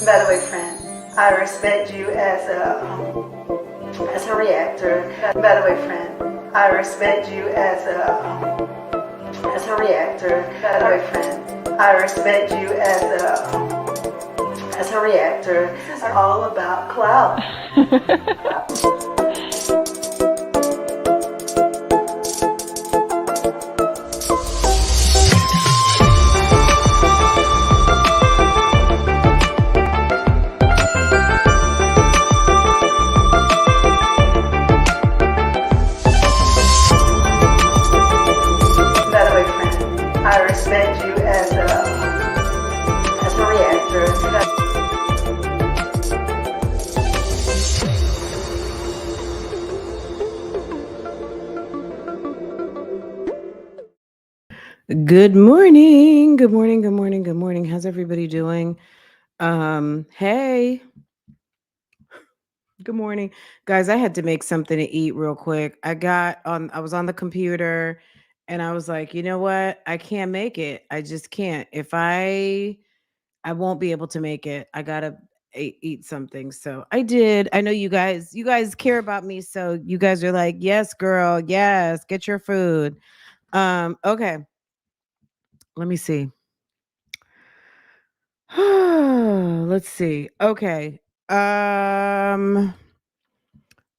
By the way, friend, I respect you as a reactor. By the way, friend, I respect you as a reactor. By the way, friend, I respect you as a reactor. It's all about clout. By the way, friend, I respect you as a reactor. Good morning. Good morning. Good morning. Good morning. How's everybody doing? Hey. Good morning. Guys, I had to make something to eat real quick. I was on the computer and I was like, "You know what? I can't make it. I just can't. I won't be able to make it. I got to eat something." So, I did. I know you guys care about me, so you guys are like, "Yes, girl. Yes, get your food." Okay. Let me see. Let's see. Okay. Um,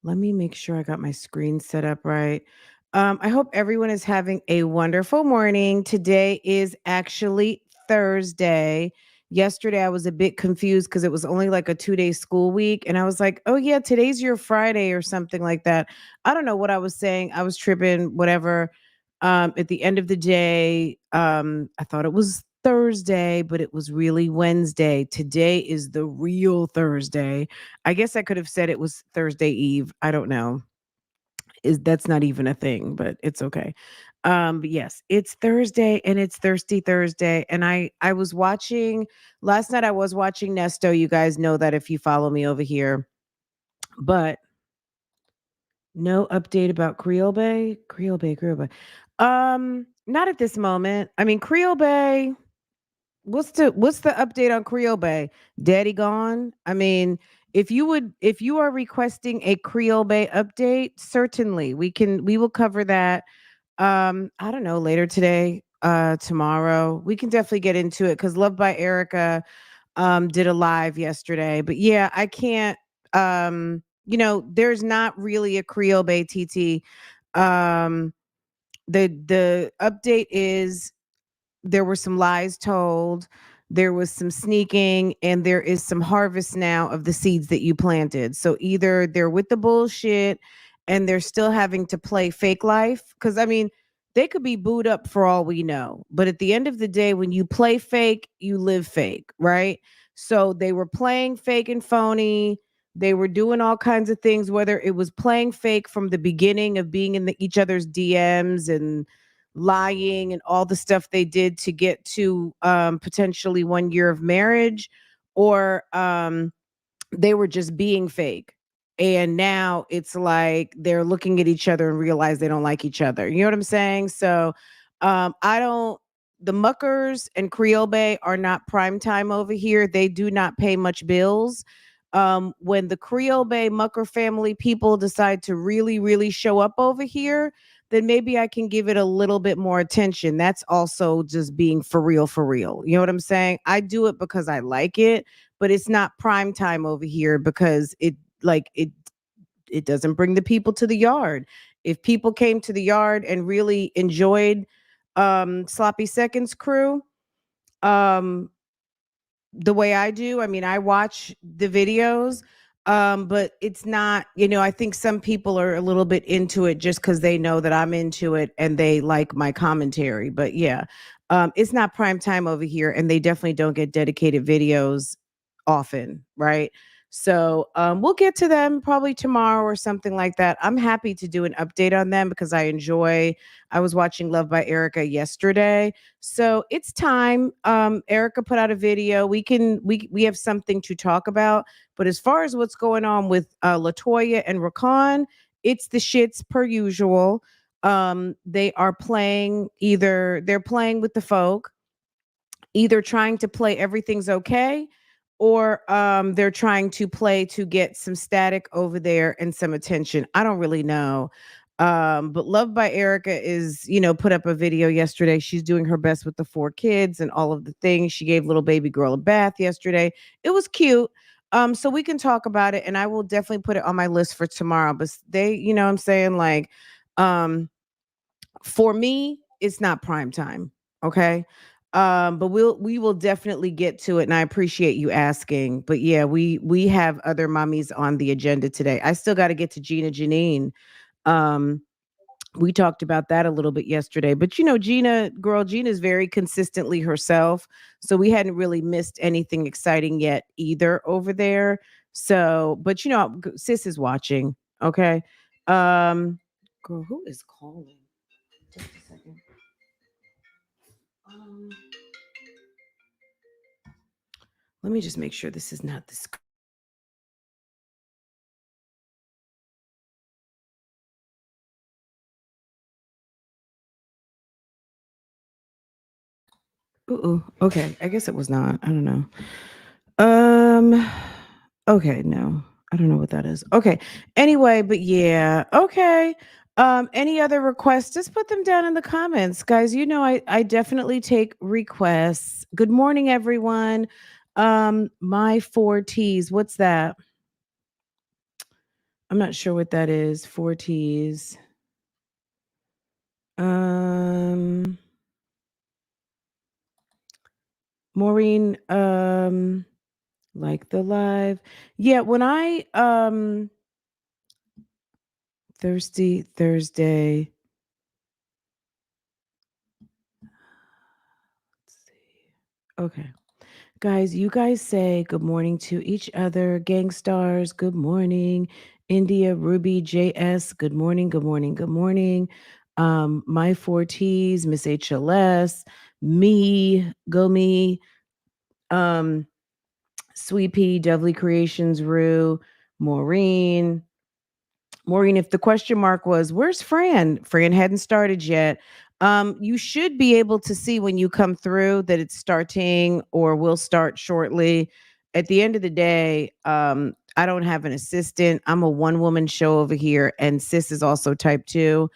Let me make sure I got my screen set up right. I hope everyone is having a wonderful morning. Today is actually Thursday. Yesterday, I was a bit confused because it was only like a 2-day school week. And I was like, oh, yeah, today's your Friday or something like that. I don't know what I was saying. I was tripping, whatever. At the end of the day, I thought it was Thursday, but it was really Wednesday. Today is the real Thursday. I guess I could have said it was Thursday Eve. I don't know. Is That's not even a thing, but it's okay. But yes, it's Thursday and it's Thirsty Thursday. And I was watching last night. I was watching Nesto. You guys know that if you follow me over here, but no update about Creole Bay. Creole Bay. Creole Bay. Not at this moment. I mean, Creole Bay. What's the update on Creole Bay? Daddy gone? I mean, if you are requesting a Creole Bay update, certainly we will cover that. I don't know, later today, tomorrow. We can definitely get into it cuz Love by Erica did a live yesterday. But yeah, I can't there's not really a Creole Bay TT. Um the update is there were some lies told, there was some sneaking, and there is some harvest now of the seeds that you planted. So either they're with the bullshit and they're still having to play fake life. Cause I mean, they could be booed up for all we know. But at the end of the day, when you play fake, you live fake, right? So they were playing fake and phony. They were doing all kinds of things, whether it was playing fake from the beginning of being in each other's DMs and lying and all the stuff they did to get to potentially 1 year of marriage, or they were just being fake. And now it's like they're looking at each other and realize they don't like each other. You know what I'm saying? So I don't, the Muckers and Creole Bay are not prime time over here. They do not pay much bills. When the Creole Bay Mucker family people decide to really, really show up over here, then maybe I can give it a little bit more attention. That's also just being for real, for real. You know what I'm saying? I do it because I like it, but it's not prime time over here because it doesn't bring the people to the yard. If people came to the yard and really enjoyed Sloppy Seconds crew, um the way I do. I mean, I watch the videos, but it's not, I think some people are a little bit into it just because they know that I'm into it and they like my commentary. But yeah, it's not prime time over here, and they definitely don't get dedicated videos often, right? So we'll get to them probably tomorrow or something like that. I'm happy to do an update on them because I was watching Love by Erica yesterday, so it's time. Erica put out a video. We have something to talk about. But as far as what's going on with Latoya and Rakan, it's the shits per usual. They're playing with the folk, either trying to play everything's okay, or they're trying to play to get some static over there and some attention. I don't really know. But Love by Erica is, put up a video yesterday. She's doing her best with the 4 kids and all of the things. She gave little baby girl a bath yesterday. It was cute. So we can talk about it, and I will definitely put it on my list for tomorrow. But they, what I'm saying, like, um, for me, it's not prime time. Okay. But we will definitely get to it. And I appreciate you asking. But yeah, we have other mommies on the agenda today. I still got to get to Gina Janine. Um, we talked about that a little bit yesterday. But Gina's very consistently herself. So we hadn't really missed anything exciting yet either over there. So, but sis is watching. Okay. Um, girl, who is calling? Just a second. Um, Let me just make sure this is not this. Ooh, okay. I guess it was not. I don't know. Um. Okay. No, I don't know what that is. Okay. Anyway, but yeah. Okay. Any other requests? Just put them down in the comments, guys. I definitely take requests. Good morning, everyone. My 4 T's. What's that? I'm not sure what that is. 4 T's. Um. Maureen, like the live. Yeah, when I thirsty Thursday. Let's see. Okay. Guys, you guys say good morning to each other. Gang stars, good morning. India, Ruby, JS, good morning, good morning, good morning. My 4 T's, Miss HLS, me, go me. Um, Sweet Pea, Dovely Creations, Rue, Maureen. Maureen, if the question mark was, where's Fran? Fran hadn't started yet. You should be able to see when you come through that it's starting or will start shortly. At the end of the day, I don't have an assistant. I'm a one-woman show over here, and sis is also type 2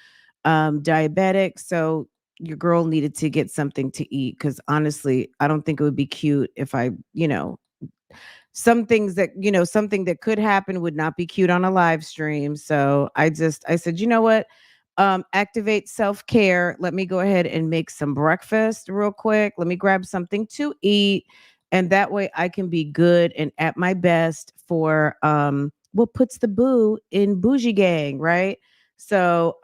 diabetic. So your girl needed to get something to eat because honestly, I don't think it would be cute if I, some things that something that could happen would not be cute on a live stream. So I said, you know what, activate self-care. Let me go ahead and make some breakfast real quick. Let me grab something to eat, and that way I can be good and at my best for what puts the boo in bougie gang, right? So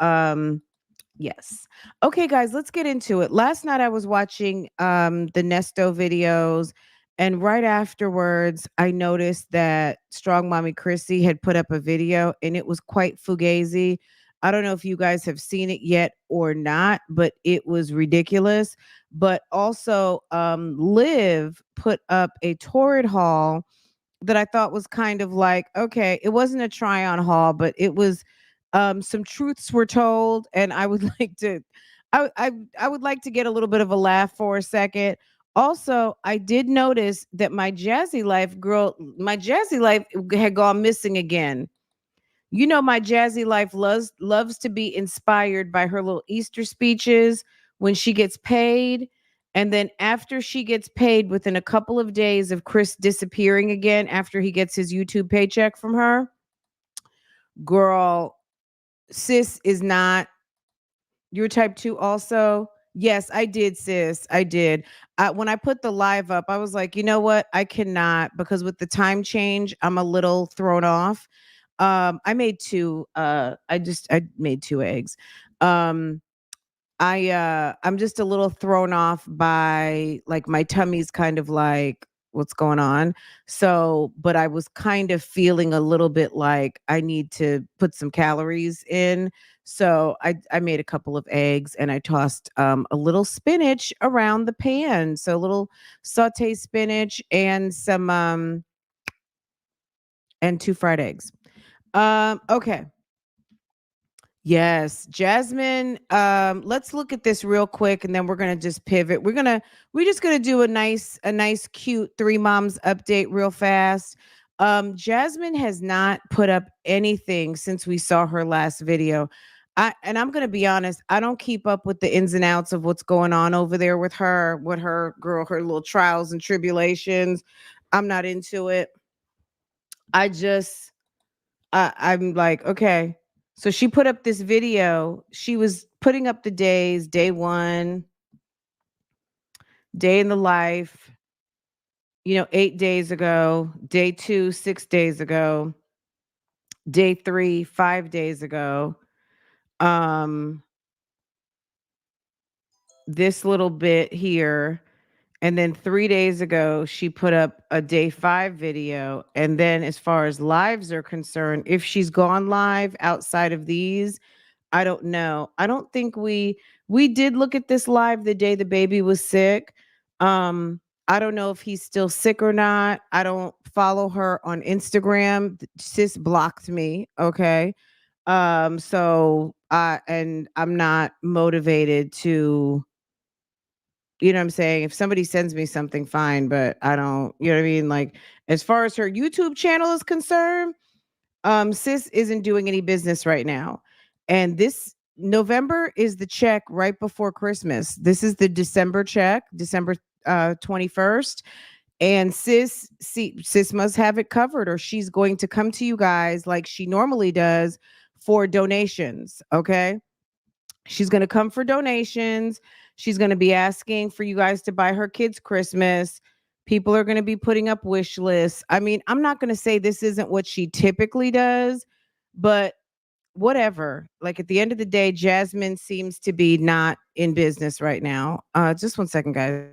yes. Okay, guys, let's get into it. Last night I was watching the Nesto videos, and right afterwards I noticed that Strong Mommy Chrissy had put up a video, and it was quite fugazi. I don't know if you guys have seen it yet or not, but it was ridiculous. But also Liv put up a torrid haul that I thought was kind of like, okay, it wasn't a try on haul, but it was some truths were told, and I would like to I would like to get a little bit of a laugh for a second. Also, I did notice that my Jazzy Life had gone missing again. My Jazzy Life loves to be inspired by her little Easter speeches when she gets paid. And then after she gets paid, within a couple of days of Chris disappearing again after he gets his YouTube paycheck from her, girl, sis is not. You're type 2 also? Yes, I did, sis. I did. When I put the live up, I was like, you know what? I cannot, because with the time change, I'm a little thrown off. I made two. I made 2 eggs. Um, I'm just a little thrown off by, like, my tummy's kind of like, what's going on? So, but I was kind of feeling a little bit like I need to put some calories in. So I made a couple of eggs, and I tossed a little spinach around the pan. So a little sauteed spinach and some and 2 fried eggs. Okay. Yes, Jasmine. Let's look at this real quick, and then we're gonna just pivot. We're just gonna do a nice, cute three moms update real fast. Jasmine has not put up anything since we saw her last video. I'm gonna be honest. I don't keep up with the ins and outs of what's going on over there with her girl, her little trials and tribulations. I'm not into it. I just I'm like, okay. So she put up this video. She was putting up the days, day one, day in the life, 8 days ago, day two, 6 days ago, day three, 5 days ago. Um, this little bit here. And then 3 days ago, she put up a day five video. And then as far as lives are concerned, if she's gone live outside of these, I don't know. I don't think we did look at this live the day the baby was sick. I don't know if he's still sick or not. I don't follow her on Instagram. Sis blocked me, okay? So and I'm not motivated to, what I'm saying? If somebody sends me something, fine, but I don't, you know what I mean? Like, as far as her YouTube channel is concerned, sis isn't doing any business right now. And this November is the check right before Christmas. This is the December check, December 21st. And sis must have it covered, or she's going to come to you guys like she normally does for donations. Okay. She's going to come for donations. She's going to be asking for you guys to buy her kids Christmas. People are going to be putting up wish lists. I mean, I'm not going to say this isn't what she typically does, but whatever. Like, at the end of the day, Jasmine seems to be not in business right now. Just one second, guys.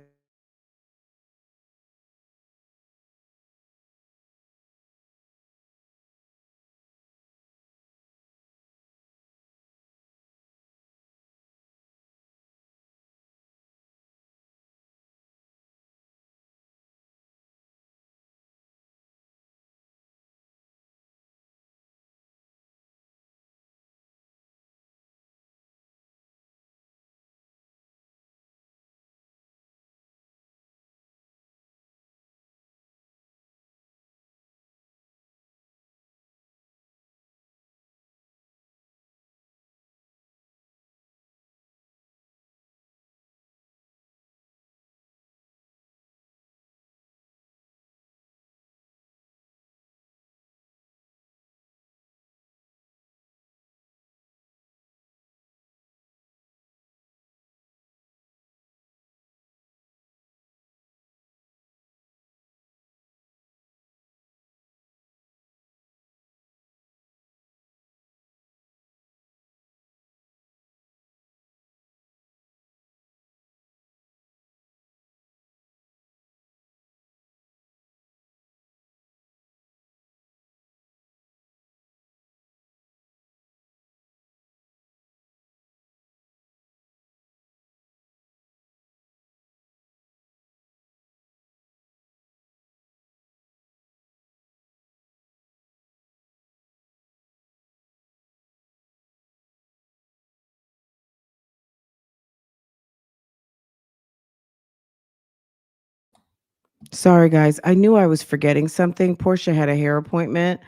Sorry, guys. I knew I was forgetting something. Portia had a hair appointment.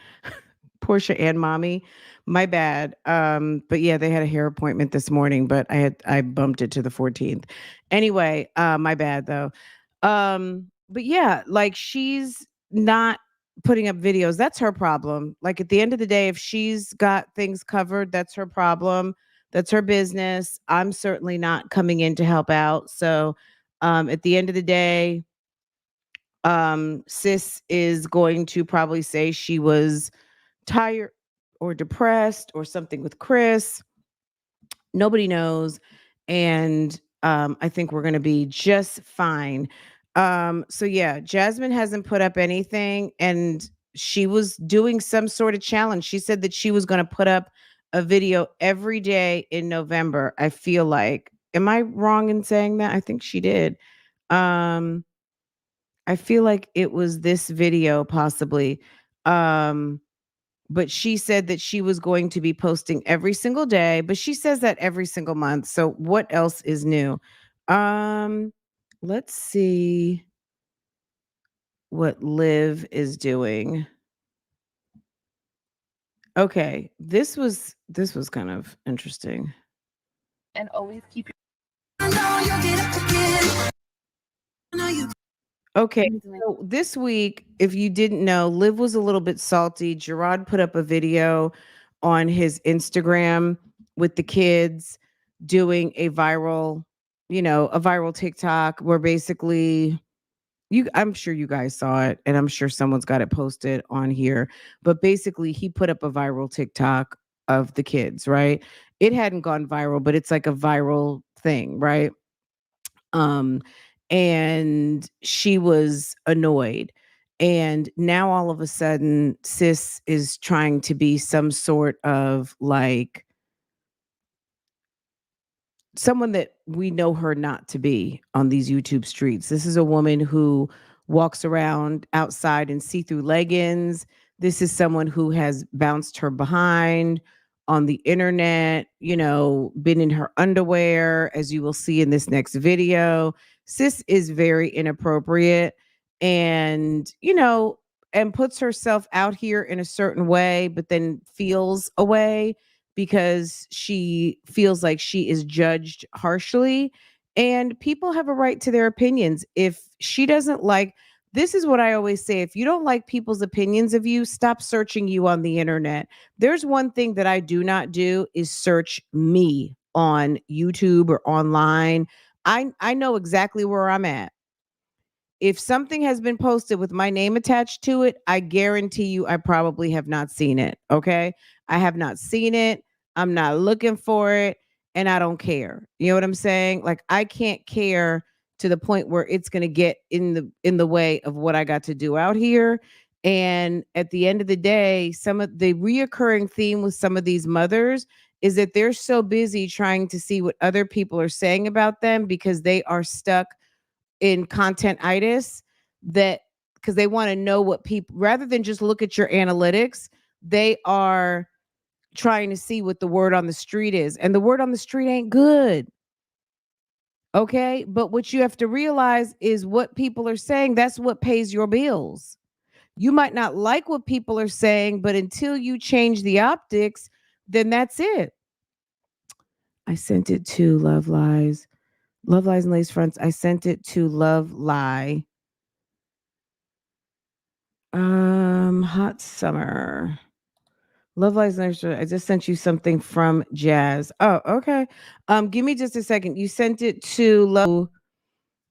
Portia and mommy. My bad. But yeah, they had a hair appointment this morning, but I bumped it to the 14th. Anyway, my bad though. But yeah, like, she's not putting up videos. That's her problem. Like, at the end of the day, if she's got things covered, that's her problem. That's her business. I'm certainly not coming in to help out. So at the end of the day, sis is going to probably say she was tired or depressed or something with Chris. Nobody knows. And I think we're going to be just fine. So yeah, Jasmine hasn't put up anything, and she was doing some sort of challenge. She said that she was going to put up a video every day in November. I feel like, am I wrong in saying that? I think she did. Um, I feel like it was this video possibly. Um, but she said that she was going to be posting every single day, but she says that every single month. So what else is new? Um, let's see what Liv is doing. Okay, this was kind of interesting. And always keep Okay, so this week, if you didn't know, Liv was a little bit salty. Gerard put up a video on his Instagram with the kids doing a viral TikTok where basically I'm sure you guys saw it and I'm sure someone's got it posted on here, but basically he put up a viral TikTok of the kids, right? It hadn't gone viral, but it's like a viral thing, right? Um, and she was annoyed. And now all of a sudden, sis is trying to be some sort of like someone that we know her not to be on these YouTube streets. This is a woman who walks around outside in see-through leggings. This is someone who has bounced her behind on the internet, been in her underwear, as you will see in this next video. Sis is very inappropriate and, and puts herself out here in a certain way, but then feels a way because she feels like she is judged harshly. And people have a right to their opinions. If she doesn't like, this is what I always say, if you don't like people's opinions of you, stop searching you on the internet. There's one thing that I do not do is search me on YouTube or online. I know exactly where I'm at. If something has been posted with my name attached to it, I guarantee you I probably have not seen it. Okay. I have not seen it. I'm not looking for it. And I don't care. You know what I'm saying? Like I can't care to the point where it's gonna get in the way of what I got to do out here. And at the end of the day, some of the reoccurring theme with some of these mothers is that they're so busy trying to see what other people are saying about them because they are stuck in content itis that because they want to know what people rather than just look at your analytics, they are trying to see what the word on the street is. And the word on the street ain't good. Okay. But what you have to realize is what people are saying, that's what pays your bills. You might not like what people are saying, but until you change the optics, then that's it. I sent it to Love Lies. Love Lies and Lace Fronts. I sent it to Love Lie. Hot summer. Love Lies Nurture. I just sent you something from Jazz. Oh, okay. Give me just a second. You sent it to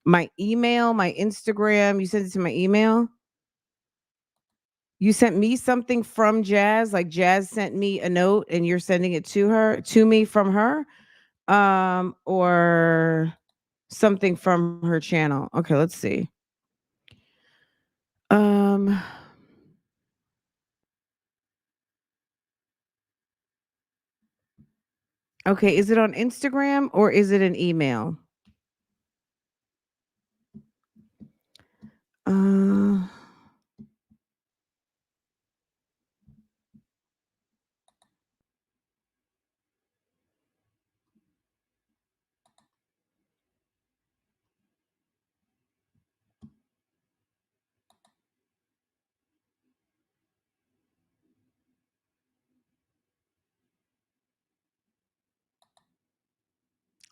my email, my Instagram. You sent it to my email. You sent me something from Jazz, like Jazz sent me a note and you're sending it to me from her. Or something from her channel. Okay, let's see. Um Okay, is it on Instagram or is it an email? Uh,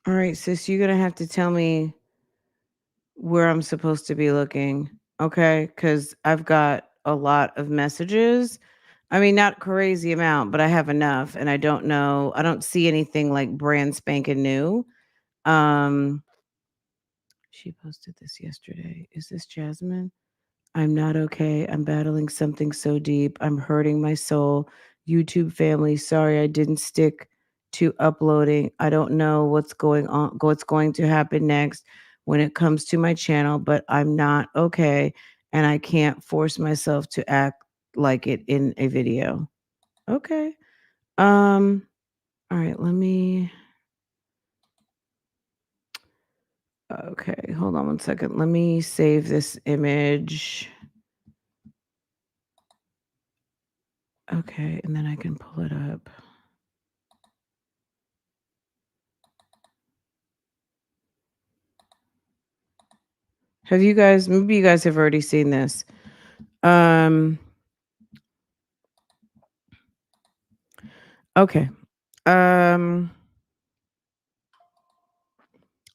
all right, sis, you're gonna have to tell me where I'm supposed to be looking, okay? Because I've got a lot of messages. I mean, not crazy amount, but I have enough, and I don't know. I don't see anything like brand spanking new. Um, she posted this yesterday. Is this Jasmine? I'm not okay. I'm battling something so deep. I'm hurting my soul. YouTube family, sorry I didn't stick to uploading. I don't know what's going to happen next when it comes to my channel, but I'm not okay and I can't force myself to act like it in a video. Okay. All right, let me okay, hold on one second. Let me save this image. Okay, and then I can pull it up. Have you guys, maybe you guys have already seen this. Um okay. Um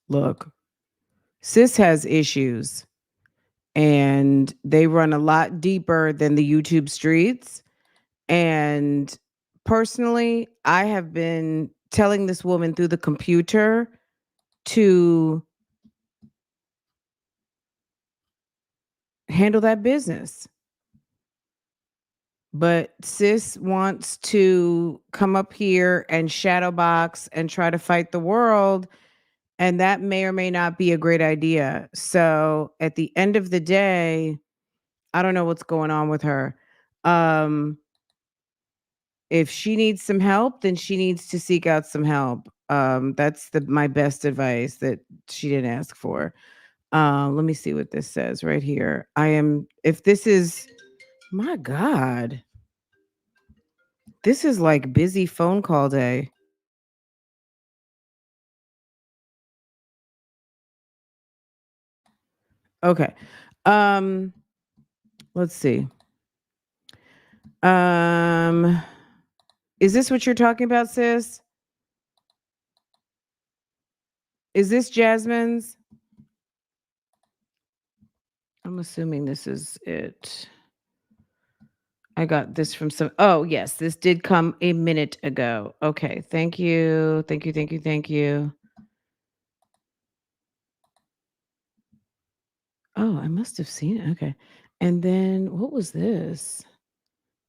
Look, sis has issues and they run a lot deeper than the YouTube streets. And personally, I have been telling this woman through the computer to handle that business. But sis wants to come up here and shadow box and try to fight the world. And that may or may not be a great idea. So at the end of the day, I don't know what's going on with her. Um, if she needs some help, then she needs to seek out some help. That's the my best advice that she didn't ask for. Let me see what this says right here. I am if this is my God, this is like busy phone call day. Okay. Um, let's see. Um, is this what you're talking about, sis? Is this Jasmine's? I'm assuming this is it. I got this from some oh, yes, this did come a minute ago. Okay, thank you. Thank you, thank you, thank you. Oh, I must have seen it. Okay. And then what was this?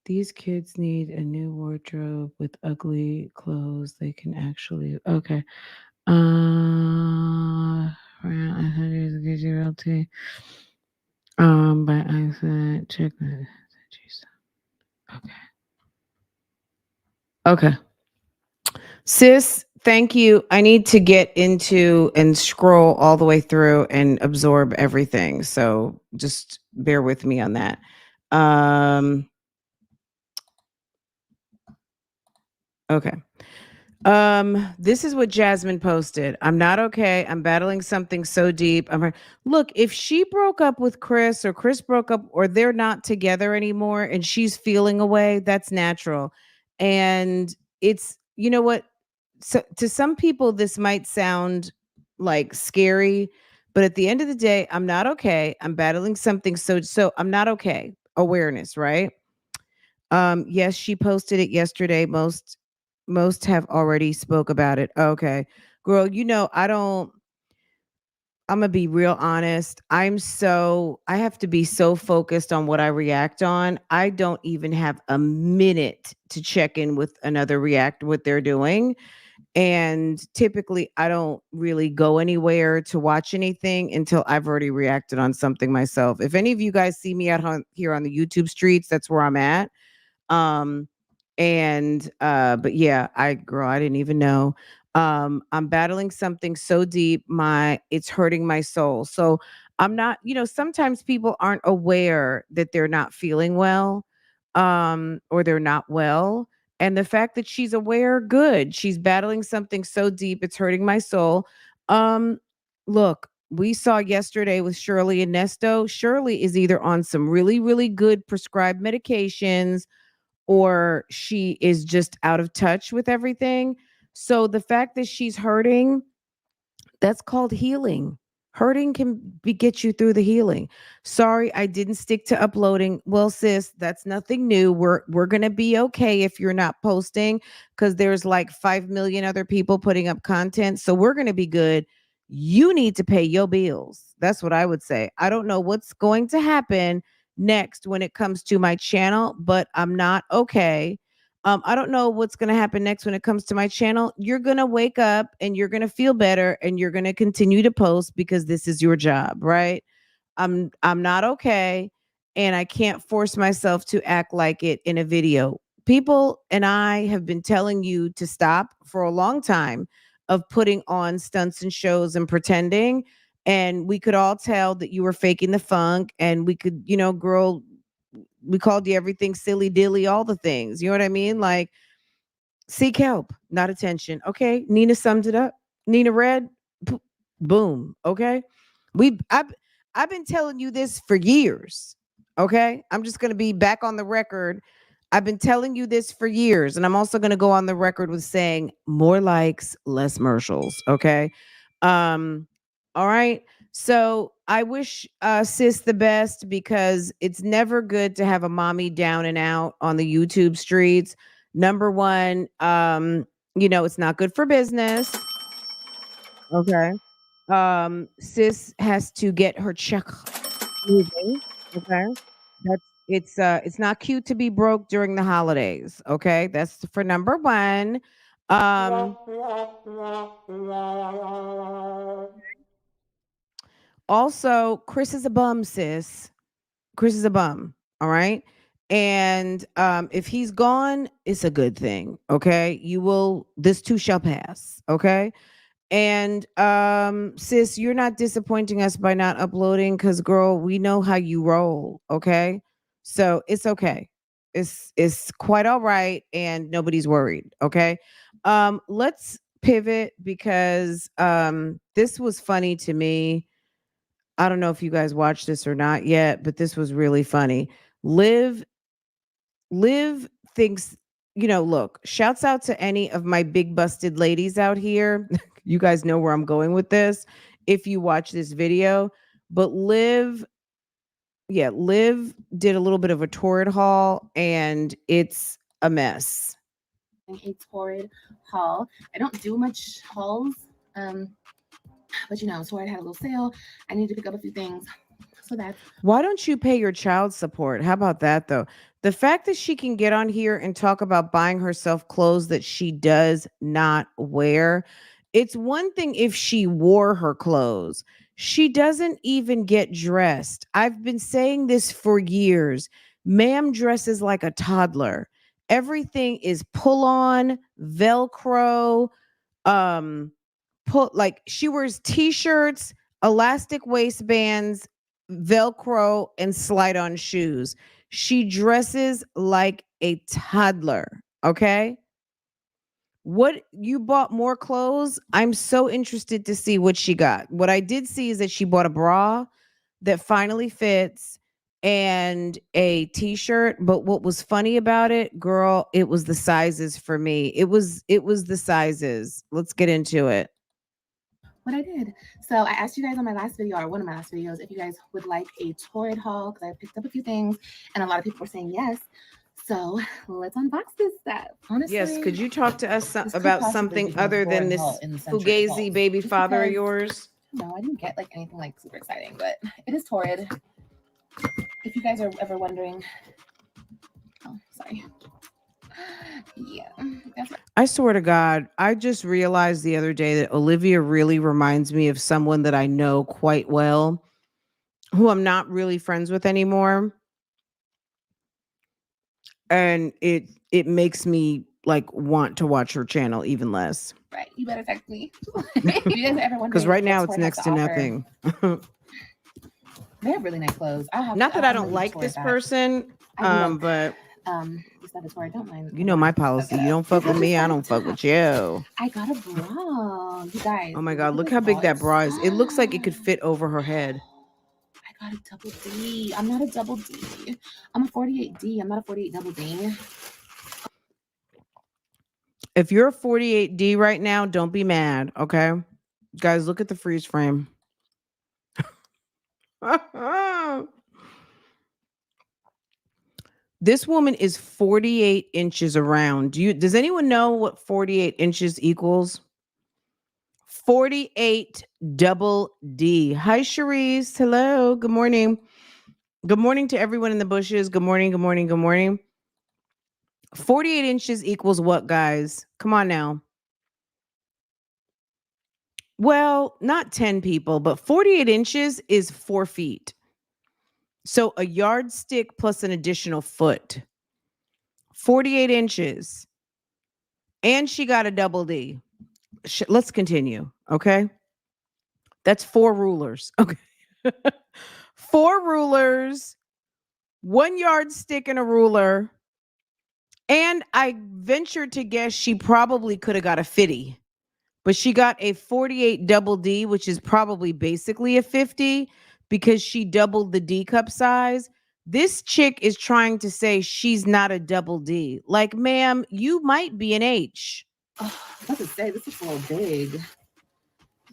These kids need a new wardrobe with ugly clothes they can actually okay. I thought it was a good realty. By accident, check that. Jeez. Okay. Okay. Sis, thank you. I need to get into and scroll all the way through and absorb everything. So just bear with me on that. Um, okay. This is what Jasmine posted. I'm not okay. I'm battling something so deep. Look, if she broke up with Chris or Chris broke up or they're not together anymore and she's feeling away, that's natural. And it's, you know what? So to some people this might sound like scary, but at the end of the day, I'm not okay. I'm battling something so I'm not okay. Awareness, right? Yes, she posted it yesterday. Most have already spoke about it. Okay. Girl, I don't I'm gonna be real honest. I have to be so focused on what I react on. I don't even have a minute to check in with another react what they're doing. And typically I don't really go anywhere to watch anything until I've already reacted on something myself. If any of you guys see me here on the YouTube streets, that's where I'm at. Um, but yeah, I didn't even know. I'm battling something so deep, it's hurting my soul. So I'm not, sometimes people aren't aware that they're not feeling well, or they're not well. And the fact that she's aware, good. She's battling something so deep, it's hurting my soul. Um, Look, we saw yesterday with Shirley and Nesto. Shirley is either on some really, really good prescribed medications or she is just out of touch with everything. So the fact that she's hurting, that's called healing. Hurting can get you through the healing. Sorry, I didn't stick to uploading. Well, sis, that's nothing new. We're gonna be okay if you're not posting because there's like 5 million other people putting up content. So we're gonna be good. You need to pay your bills. That's what I would say. I don't know what's going to happen next when it comes to my channel, but I'm not okay. I don't know what's going to happen next when it comes to my channel. You're going to wake up and you're going to feel better and you're going to continue to post because this is your job, right? I'm not okay and I can't force myself to act like it in a video. People and I have been telling you to stop for a long time of putting on stunts and shows and pretending, and we could all tell that you were faking the funk, and we could, girl, we called you everything silly dilly, all the things. You know what I mean? Like, seek help, not attention. Okay. Nina summed it up. Nina read, boom. Okay. We I've been telling you this for years. Okay. I'm just gonna be back on the record. I've been telling you this for years. And I'm also gonna go on the record with saying more likes, less commercials. Okay. Um, all right. So I wish sis the best because it's never good to have a mommy down and out on the YouTube streets. Number one, it's not good for business. Okay. Sis has to get her check moving. Okay. That's it's not cute to be broke during the holidays. Okay. That's for number one. Um Also, Chris is a bum, sis. Chris is a bum. All right. And if he's gone, it's a good thing. Okay. This too shall pass. Okay. And sis, you're not disappointing us by not uploading because girl, we know how you roll. Okay. So it's okay. It's quite all right, and nobody's worried. Okay. Let's pivot because this was funny to me. I don't know if you guys watched this or not yet, but this was really funny. Liv Liv thinks, look, shouts out to any of my big busted ladies out here. You guys know where I'm going with this if you watch this video. But Liv did a little bit of a torrid haul and it's a mess. A torrid haul. I don't do much hauls, but Torrid had a little sale. I need to pick up a few things. So that's Why don't you pay your child support? How about that though? The fact that she can get on here and talk about buying herself clothes that she does not wear. It's one thing if she wore her clothes. She doesn't even get dressed. I've been saying this for years. Ma'am dresses like a toddler. Everything is pull on, Velcro, um, put like she wears t-shirts, elastic waistbands, Velcro, and slide on shoes. She dresses like a toddler. Okay. What you bought more clothes? I'm so interested to see what she got. What I did see is that she bought a bra that finally fits and a t-shirt, but what was funny about it, girl, it was the sizes for me. It was the sizes. Let's get into it. what I did. So I asked you guys on my last video, or one of my last videos, if you guys would like a torrid haul because I picked up a few things, and a lot of people were saying yes. So let's unbox this stuff. Honestly, Yes, could you talk to us this could about possibly be something the most other than boring this haul in the century of fugazi hauls, baby just father of because yours? no, I didn't get like anything like super exciting, but it is torrid. If you guys are ever wondering, oh, sorry. Yeah, that's right. I swear to God, I just realized the other day that Olivia really reminds me of someone that I know quite well, who I'm not really friends with anymore. And it makes me like want to watch her channel even less. Right, you better text me. If you guys are ever Because wondering right what now it's Torrid has next to to offer, nothing. they have really nice clothes. Not that I I'm don't gonna like Torrid this that. person, I do love but this editorial. Don't mind. you know my So policy. You ghetto. don't fuck with Look me, I at don't this fuck top. with you. I got a bra. You guys, Oh my look God, at look this how bra. big that It's bra is. It looks like it could fit over her head. I got a double D. I'm not a double D. I'm a 48D. I'm not a 48 double D. If you're a 48D right now, don't be mad, okay? Guys, look at the freeze frame. This woman is 48 inches around. Does anyone know what 48 inches equals? 48 double D. Hi, Cherise. Hello. Good morning. Good morning to everyone in the bushes. Good morning. Good morning. Good morning. 48 inches equals what, guys? Come on now. Well, not 10 people, but 48 inches is 4 feet. So a yardstick plus an additional foot. 48 inches. And she got a double D. Let's continue. Okay. That's 4 rulers. Okay. 4 rulers, 1 yardstick and a ruler. And I ventured to guess she probably could have got a 50, but she got a 48 double D, which is probably basically a 50 because she doubled the D cup size. This chick is trying to say she's not a double D. Like, ma'am, you might be an H. Oh, I was about to say, this looks a little big.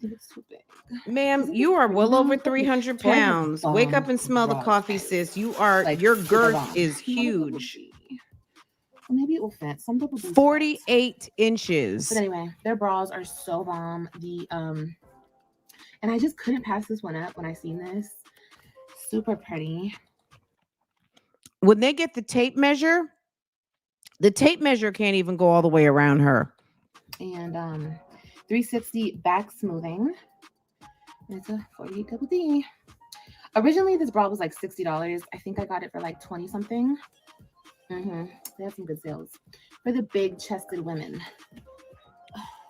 It looks too big. Ma'am, Isn't you this are pretty well though? over Look at- 300 Tori has pounds. Wake up bomb and smell the bras, coffee, guys. sis. You are, Like, your super girth bomb. is Not a double huge. D. Well, maybe it will fit. Some double D's fit. 48 inches. But anyway, their bras are so bomb. And I just couldn't pass this one up when I seen this. Super pretty. When they get the tape measure can't even go all the way around her. And 360 back smoothing. And it's a 48 double D. Originally, this bra was like $60. I think I got it for like 20 something. They have some good sales for the big chested women.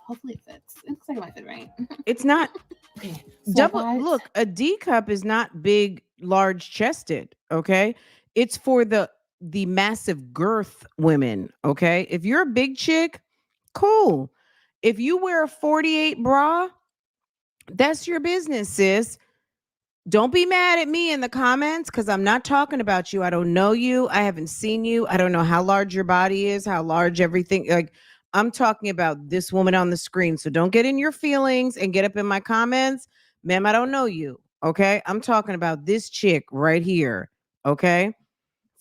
Hopefully it fits. It looks like it might fit right. It's not Okay. So double. Look, a D cup is not big, large chested. Okay, it's for the massive girth women. Okay, if you're a big chick, cool. If you wear a 48 bra, that's your business, sis. Don't be mad at me in the comments because I'm not talking about you. I don't know you. I haven't seen you. I don't know how large your body is, how large everything. Like, I'm talking about this woman on the screen. So don't get in your feelings and get up in my comments. Ma'am, I don't know you. Okay. I'm talking about this chick right here. Okay.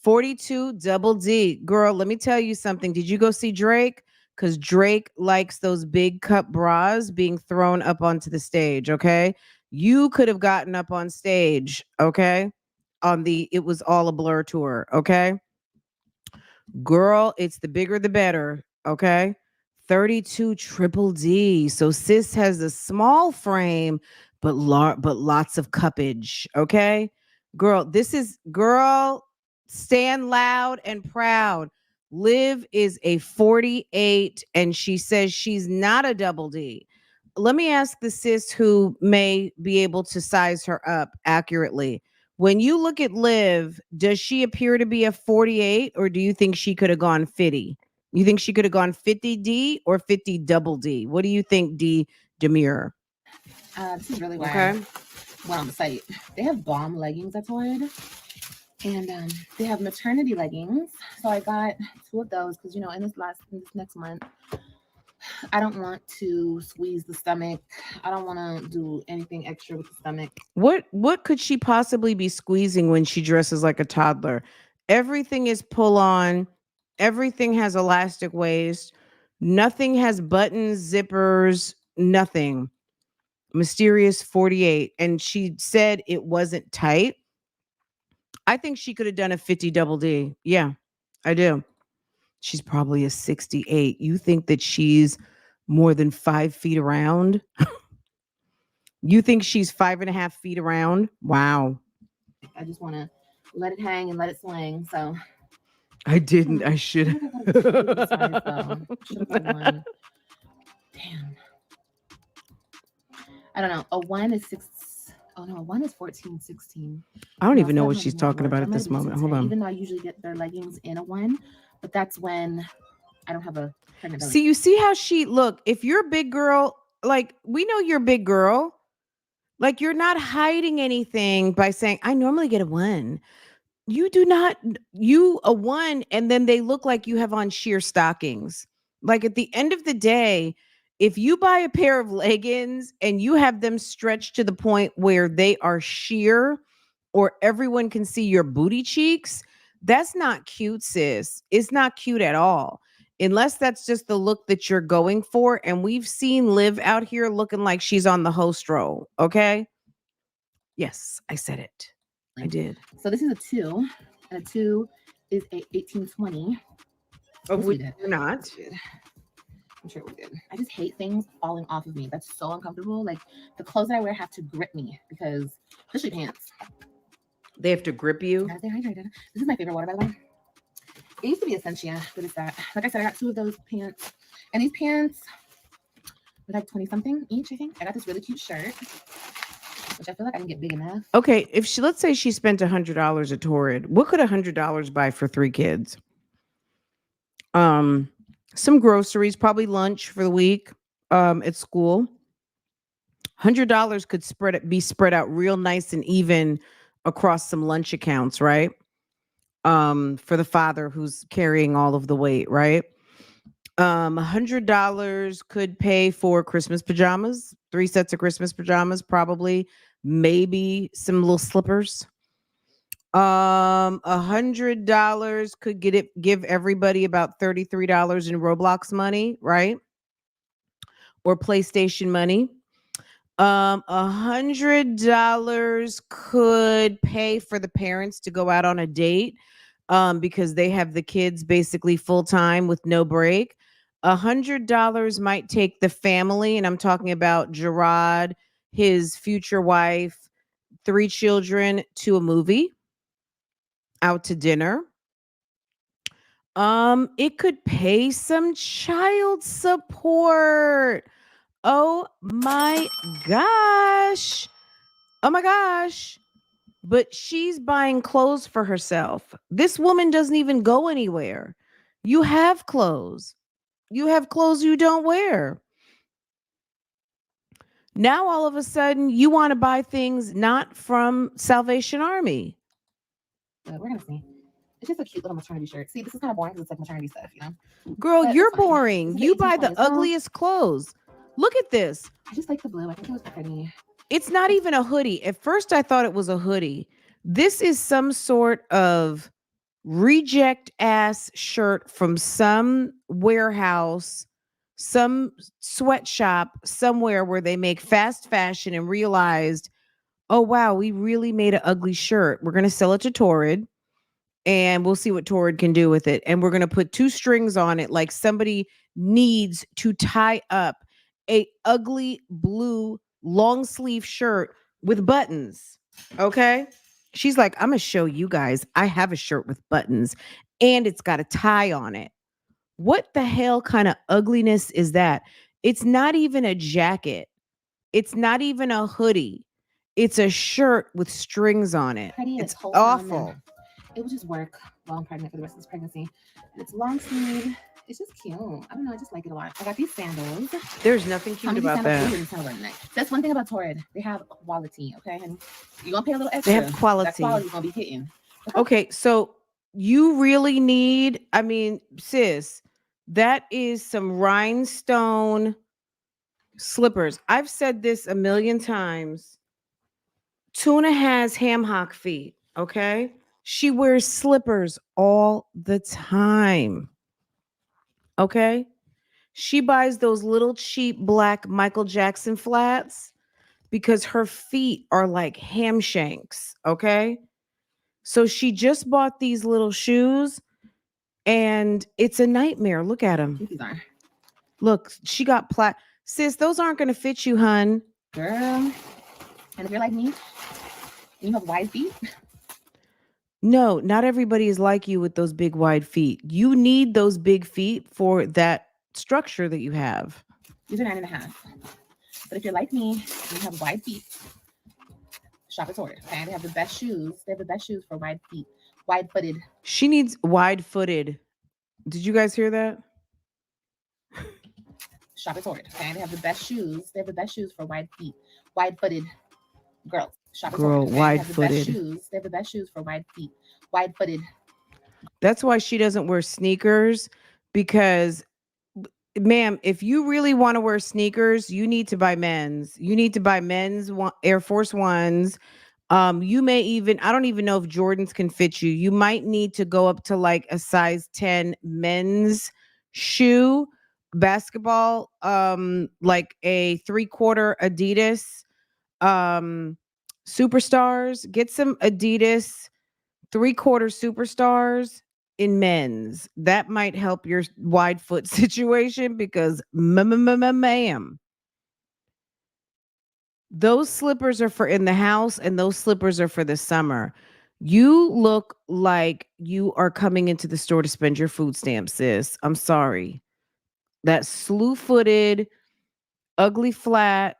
42 double D. Girl, let me tell you something. Did you go see Drake? Because Drake likes those big cup bras being thrown up onto the stage. Okay. You could have gotten up on stage. Okay. On the It Was All a Blur tour. Okay. Girl, it's the bigger the better. Okay. 32 triple D. So sis has a small frame, but lots of cuppage. Okay. Girl, stand loud and proud. Liv is a 48 and she says she's not a double D. Let me ask the sis who may be able to size her up accurately. When you look at Liv, does she appear to be a 48 or do you think she could have gone 50? You think she could have gone 50 D or 50 double D? What do you think, D Demure? This is really why I went on the site. They have bomb leggings that's ordered. And they have maternity leggings. So I got 2 of those because, in this next month, I don't want to squeeze the stomach. I don't want to do anything extra with the stomach. What could she possibly be squeezing when she dresses like a toddler? Everything is pull on. Everything has elastic waist. Nothing has buttons, zippers, nothing. Mysterious 48. And she said it wasn't tight. I think she could have done a 50 double D. Yeah, I do. She's probably a 68. You think that she's more than 5 feet around? You think she's 5.5 feet around? Wow. I just want to let it hang and let it swing. So I didn't. I should have. Should have got one. Damn. I don't know. A 1 is 6. Oh no, a 1 is 14, 16. I don't even know what she's talking about at this Might be moment. to Hold 10, on. Even though I usually get their leggings in a 1, but that's when I don't have a pregnant belly. See, you see how look, if you're a big girl, like we know you're a big girl, like you're not hiding anything by saying, I normally get a 1. You do not, you a 1, and then they look like you have on sheer stockings. Like at the end of the day, if you buy a pair of leggings and you have them stretched to the point where they are sheer or everyone can see your booty cheeks, that's not cute, sis. It's not cute at all. Unless that's just the look that you're going for. And we've seen Liv out here looking like she's on the host roll. Okay. Yes, I said it. I did. So this is a 2, and a 2 is a 1820. Oh, we're not. I'm sure we did. I just hate things falling off of me. That's so uncomfortable. Like the clothes that I wear have to grip me because, especially pants. They have to grip you. Gotta stay hydrated. This is my favorite water, by the way. It used to be Essentia, but it's that. Like I said, I got 2 of those pants, and these pants were like 20 something each. I think I got this really cute shirt. which I feel like I can get big enough. Okay, if she, let's say she spent $100 at Torrid, what could $100 buy for 3 kids? Some groceries, probably lunch for the week, at school. $100 could be spread out real nice and even across some lunch accounts, right? For the father who's carrying all of the weight, right? $100 could pay for Christmas pajamas, 3 sets of Christmas pajamas, probably, maybe some little slippers. $100 could give everybody about $33 in Roblox money, right? Or PlayStation money. $100 could pay for the parents to go out on a date, because they have the kids basically full time with no break. $100 might take the family, and I'm talking about Gerard, his future wife, 3 children, to a movie, out to dinner. It could pay some child support. Oh my gosh. Oh my gosh. But she's buying clothes for herself. This woman doesn't even go anywhere. You have clothes. You have clothes you don't wear. Now all of a sudden you want to buy things not from Salvation Army. But we're gonna see. It's just a cute little maternity shirt. See, this is kind of boring because it's like maternity stuff, you know. Girl, But you're it's fine. boring. This is You 18 buy the points. Well, ugliest clothes. Look at this. I just like the blue. I think it was pretty. It's not even a hoodie. At first, I thought it was a hoodie. This is some sort of reject ass shirt from some warehouse, some sweatshop somewhere where they make fast fashion and realized, oh, wow, we really made an ugly shirt. We're going to sell it to Torrid and we'll see what Torrid can do with it. And we're going to put 2 strings on it, like somebody needs to tie up a ugly blue long sleeve shirt with buttons. Okay. She's like, I'm going to show you guys. I have a shirt with buttons and it's got a tie on it. What the hell kind of ugliness is that? It's not even a jacket. It's not even a hoodie. It's a shirt with strings on it. Pretty and It's wholesome awful. and it will just work while I'm pregnant for the rest of this pregnancy. And it's long sleeve. It's just cute. I don't know. I just like it a lot. I got these sandals. There's nothing How cute many about sandals that. do you tell them? That's one thing about Torrid. They have quality, okay? And you're going to pay a little extra. They have quality. That quality is going to be hitting. Okay, so you really need, I mean, sis, that is some rhinestone slippers. I've said this a million times. Tuna has ham hock feet, okay? She wears slippers all the time. Okay? She buys those little cheap black Michael Jackson flats because her feet are like ham shanks, okay? So she just bought these little shoes and it's a nightmare. Look at them. These are. Look, she got sis, those aren't going to fit you, hun. Girl. And if you're like me, and you have wide feet. No, not everybody is like you with those big wide feet. You need those big feet for that structure that you have. These are 9.5. But if you're like me and you have wide feet, shop at Torrid. Okay, they have the best shoes. They have the best shoes for wide feet, wide-footed. She needs wide-footed. Did you guys hear that? Shop at Torrid. Okay, they have the best shoes. They have the best shoes for wide feet, wide-footed girls. Shop at Torrid. Okay? Wide-footed. They have the best shoes. They have the best shoes for wide feet, wide-footed. That's why she doesn't wear sneakers because, ma'am, if you really want to wear sneakers, you need to buy men's. You need to buy men's Air Force Ones. You may even, I don't even know if Jordans can fit you. You might need to go up to like a size 10 men's shoe, basketball, like a 3/4 Adidas, Superstars. Get some Adidas 3/4 Superstars in men's. That might help your wide foot situation because ma'am. Those slippers are for in the house and those slippers are for the summer. You look like you are coming into the store to spend your food stamps, sis. I'm sorry. That slew-footed, ugly flat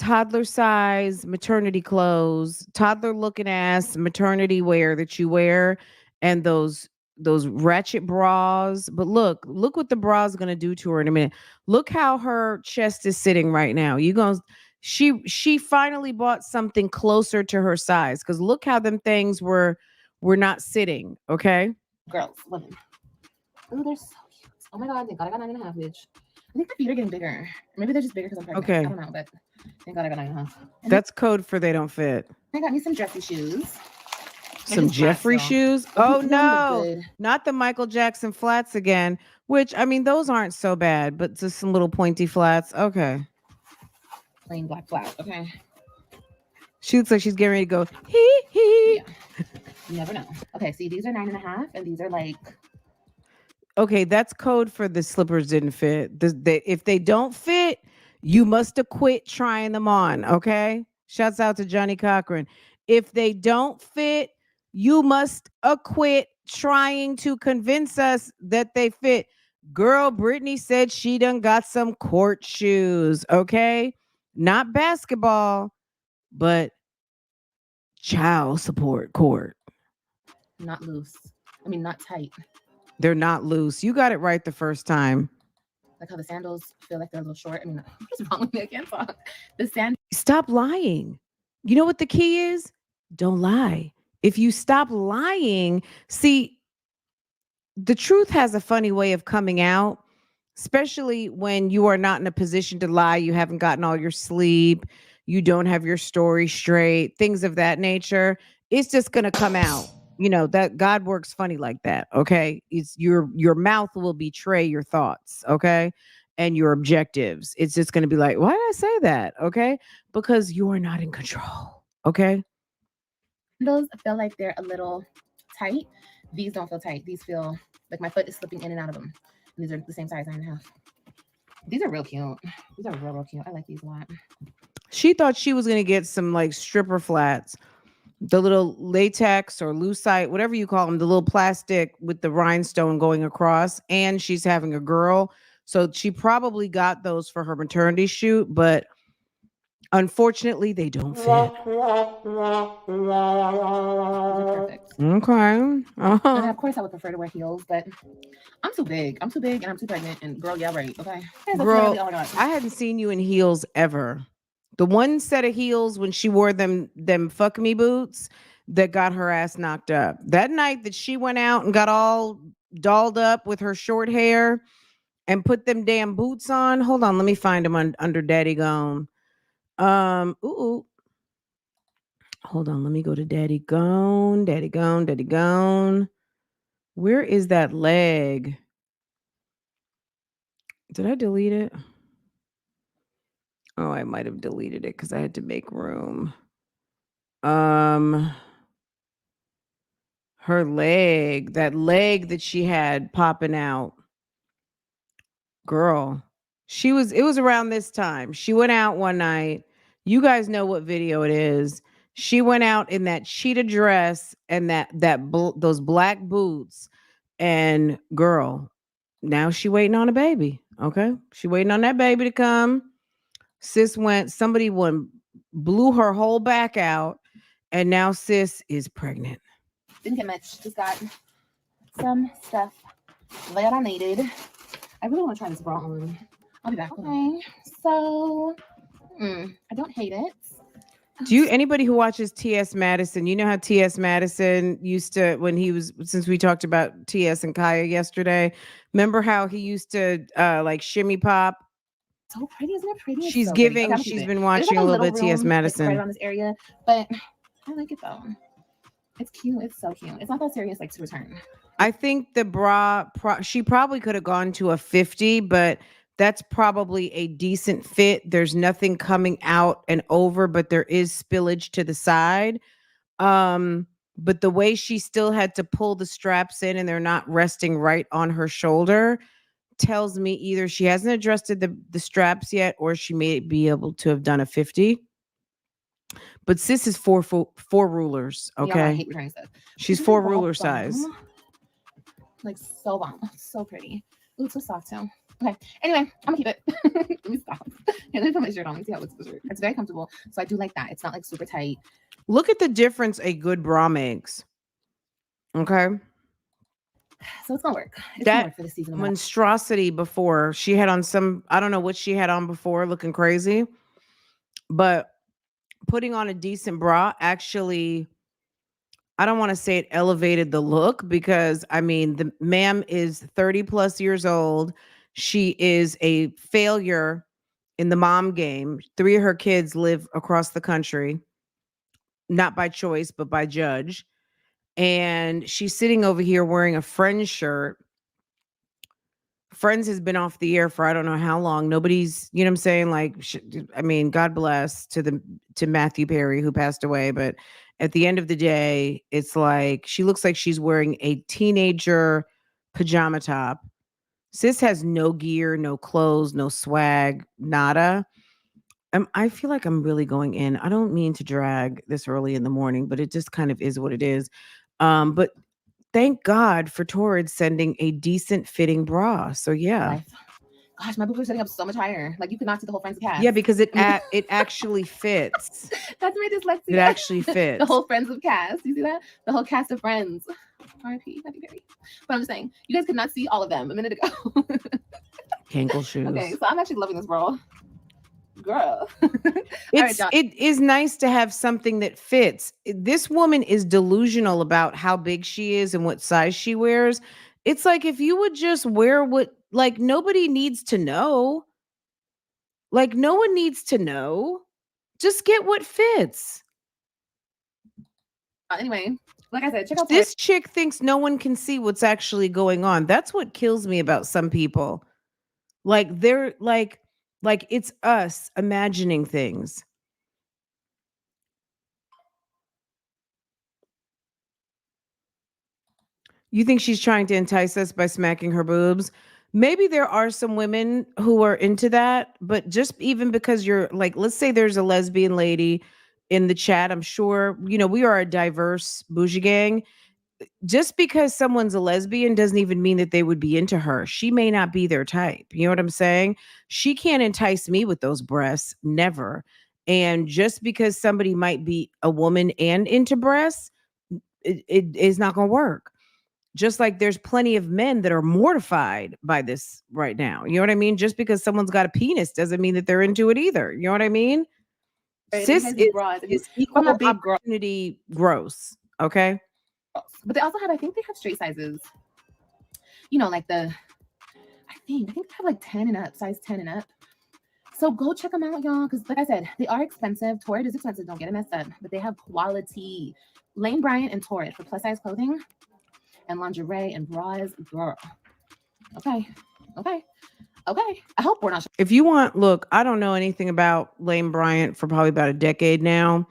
toddler size maternity clothes, toddler looking ass maternity wear that you wear, and those ratchet bras. But look what the bra is gonna do to her in a minute. Look how her chest is sitting right now. You gonna she finally bought something closer to her size because look how them things were not sitting. Okay. Girls, women. Oh, they're so cute. Oh my god, thank God I got 9.5, bitch. I think my feet are getting bigger. Maybe they're just bigger because I'm pregnant. Okay. I don't know, but thank God I got 9.5. And That's code for they don't fit. I got me some dressy shoes. Some just flats, Jeffrey y'all. shoes. But Oh they don't look no, good. not the Michael Jackson flats again. Which I mean, those aren't so bad, but just some little pointy flats. Okay. Plain black flat. Okay. She looks like she's getting ready to go hee hee. Yeah. You never know. Okay, see, these are 9.5, and these are like Okay, that's code for the slippers didn't fit. If they don't fit, you must have quit trying them on. Okay. Shouts out to Johnny Cochran. If they don't fit, you must acquit trying to convince us that they fit. Girl, Brittany said she done got some court shoes. Okay. Not basketball, but child support court. not loose. I mean, not tight. They're not loose. You got it right the first time. Like how the sandals feel like they're a little short. I mean, what's wrong with me? I can't talk. The sand. Stop lying. You know what the key is? Don't lie. If you stop lying, see, the truth has a funny way of coming out, especially when you are not in a position to lie. You haven't gotten all your sleep. You don't have your story straight, things of that nature. It's just going to come out. You know, that God works funny like that. Okay. It's your mouth will betray your thoughts. Okay. And your objectives. It's just going to be like, why did I say that? Okay. Because you are not in control. Okay. Sandals feel like they're a little tight. These don't feel tight. These feel like my foot is slipping in and out of them. And these are the same size, 9.5. These are real cute. These are real cute. I like these a lot. She thought she was going to get some like stripper flats, the little latex or lucite, whatever you call them, the little plastic with the rhinestone going across. And she's having a girl. So she probably got those for her maternity shoot, but unfortunately they don't fit. These are perfect. Okay. And Uh-huh. of course, I would prefer to wear heels, but I'm too big. I'm too big and I'm too pregnant. And girl, yeah, right. Okay. Yeah, that's literally all I Girl, got. I hadn't seen you in heels ever. The one set of heels when she wore them fuck me boots that got her ass knocked up. That night that she went out and got all dolled up with her short hair and put them damn boots on. Hold on, let me find them under Daddy Gone. Ooh. Hold on, let me go to Daddy Gone, Daddy Gone, Daddy Gone. Where is that leg? Did I delete it? Oh, I might have deleted it because I had to make room. Her leg, that leg that she had popping out. Girl, it was around this time. She went out one night. You guys know what video it is. She went out in that cheetah dress and those black boots. And girl, now she waiting on a baby. Okay. She waiting on that baby to come. Sis blew her whole back out. And now sis is pregnant. Didn't get much. Just got some stuff that I needed. I really want to try this bra on. I'll be back. Okay. So, I don't hate it. Anybody who watches T.S. Madison, you know how T.S. Madison used to, since we talked about T.S. and Kaya yesterday, remember how he used to like shimmy pop? So pretty, isn't it pretty? She's so giving, pretty. Okay, she's been watching a little bit of T.S. Madison. Like, right around this area, but I like it though. It's cute. It's so cute. It's not that serious like to return. I think the bra, she probably could have gone to a 50, but that's probably a decent fit. There's nothing coming out and over, but there is spillage to the side. But the way she still had to pull the straps in and they're not resting right on her shoulder tells me either she hasn't adjusted the straps yet or she may be able to have done a 50. But sis is four rulers. Okay. Yeah, I hate returning stuff. She's 4 ruler size. Like so bomb. So pretty. Ooh, it's so soft too. Okay. Anyway, I'm gonna keep it. Let me stop. Yeah, let me put my shirt on. Let me see how it looks with the shirt. It's very comfortable. So I do like that. It's not like super tight. Look at the difference a good bra makes. Okay. So it's gonna work. It's gonna That work for the season. monstrosity before, she had on some, I don't know what she had on before, looking crazy. But putting on a decent bra actually, I don't want to say it elevated the look, because I mean, the ma'am is 30 plus years old. She is a failure in the mom game. 3 of her kids live across the country, not by choice, but by judge. And she's sitting over here wearing a Friends shirt. Friends has been off the air for I don't know how long. Nobody's, you know what I'm saying? Like, I mean, God bless to Matthew Perry, who passed away. But at the end of the day, it's like she looks like she's wearing a teenager pajama top. Sis has no gear, no clothes, no swag, nada. I feel like I'm really going in. I don't mean to drag this early in the morning, but it just kind of is what it is. But thank God for Torrid sending a decent fitting bra. So yeah. Life. Gosh, my boobs are setting up so much higher. Like you could not see the whole Friends of Cast. Yeah, because it actually fits. That's my dyslexia. It actually fits. The whole Friends of Cast. You see that? The whole cast of Friends. R.I.P. Matthew Perry. But I'm just saying, you guys could not see all of them a minute ago. Cankle shoes. Okay, so I'm actually loving this bra. Girl. It is nice to have something that fits. This woman is delusional about how big she is and what size she wears. It's like, if you would just wear what, like, nobody needs to know. Like, no one needs to know. Just get what fits. Anyway, like I said, check out this chick thinks no one can see what's actually going on. That's what kills me about some people. Like, they're like it's us imagining things. You think she's trying to entice us by smacking her boobs? Maybe there are some women who are into that, but just even because you're like, let's say there's a lesbian lady in the chat. I'm sure, we are a diverse bougie gang. Just because someone's a lesbian doesn't even mean that they would be into her. She may not be their type. You know what I'm saying? She can't entice me with those breasts. Never. And just because somebody might be a woman and into breasts, it is not going to work. Just like there's plenty of men that are mortified by this right now. You know what I mean? Just because someone's got a penis doesn't mean that they're into it either. You know what I mean? Sis is equal opportunity gross. Okay? But they also have, I think they have straight sizes. Like I think they have like 10 and up, size 10 and up. So go check them out, y'all. Because like I said, they are expensive. Torrid is expensive. Don't get it messed up. But they have quality. Lane Bryant and Torrid for plus size clothing and lingerie and bras. Girl. Okay. I hope we're not. If you want, look, I don't know anything about Lane Bryant for probably about a decade now.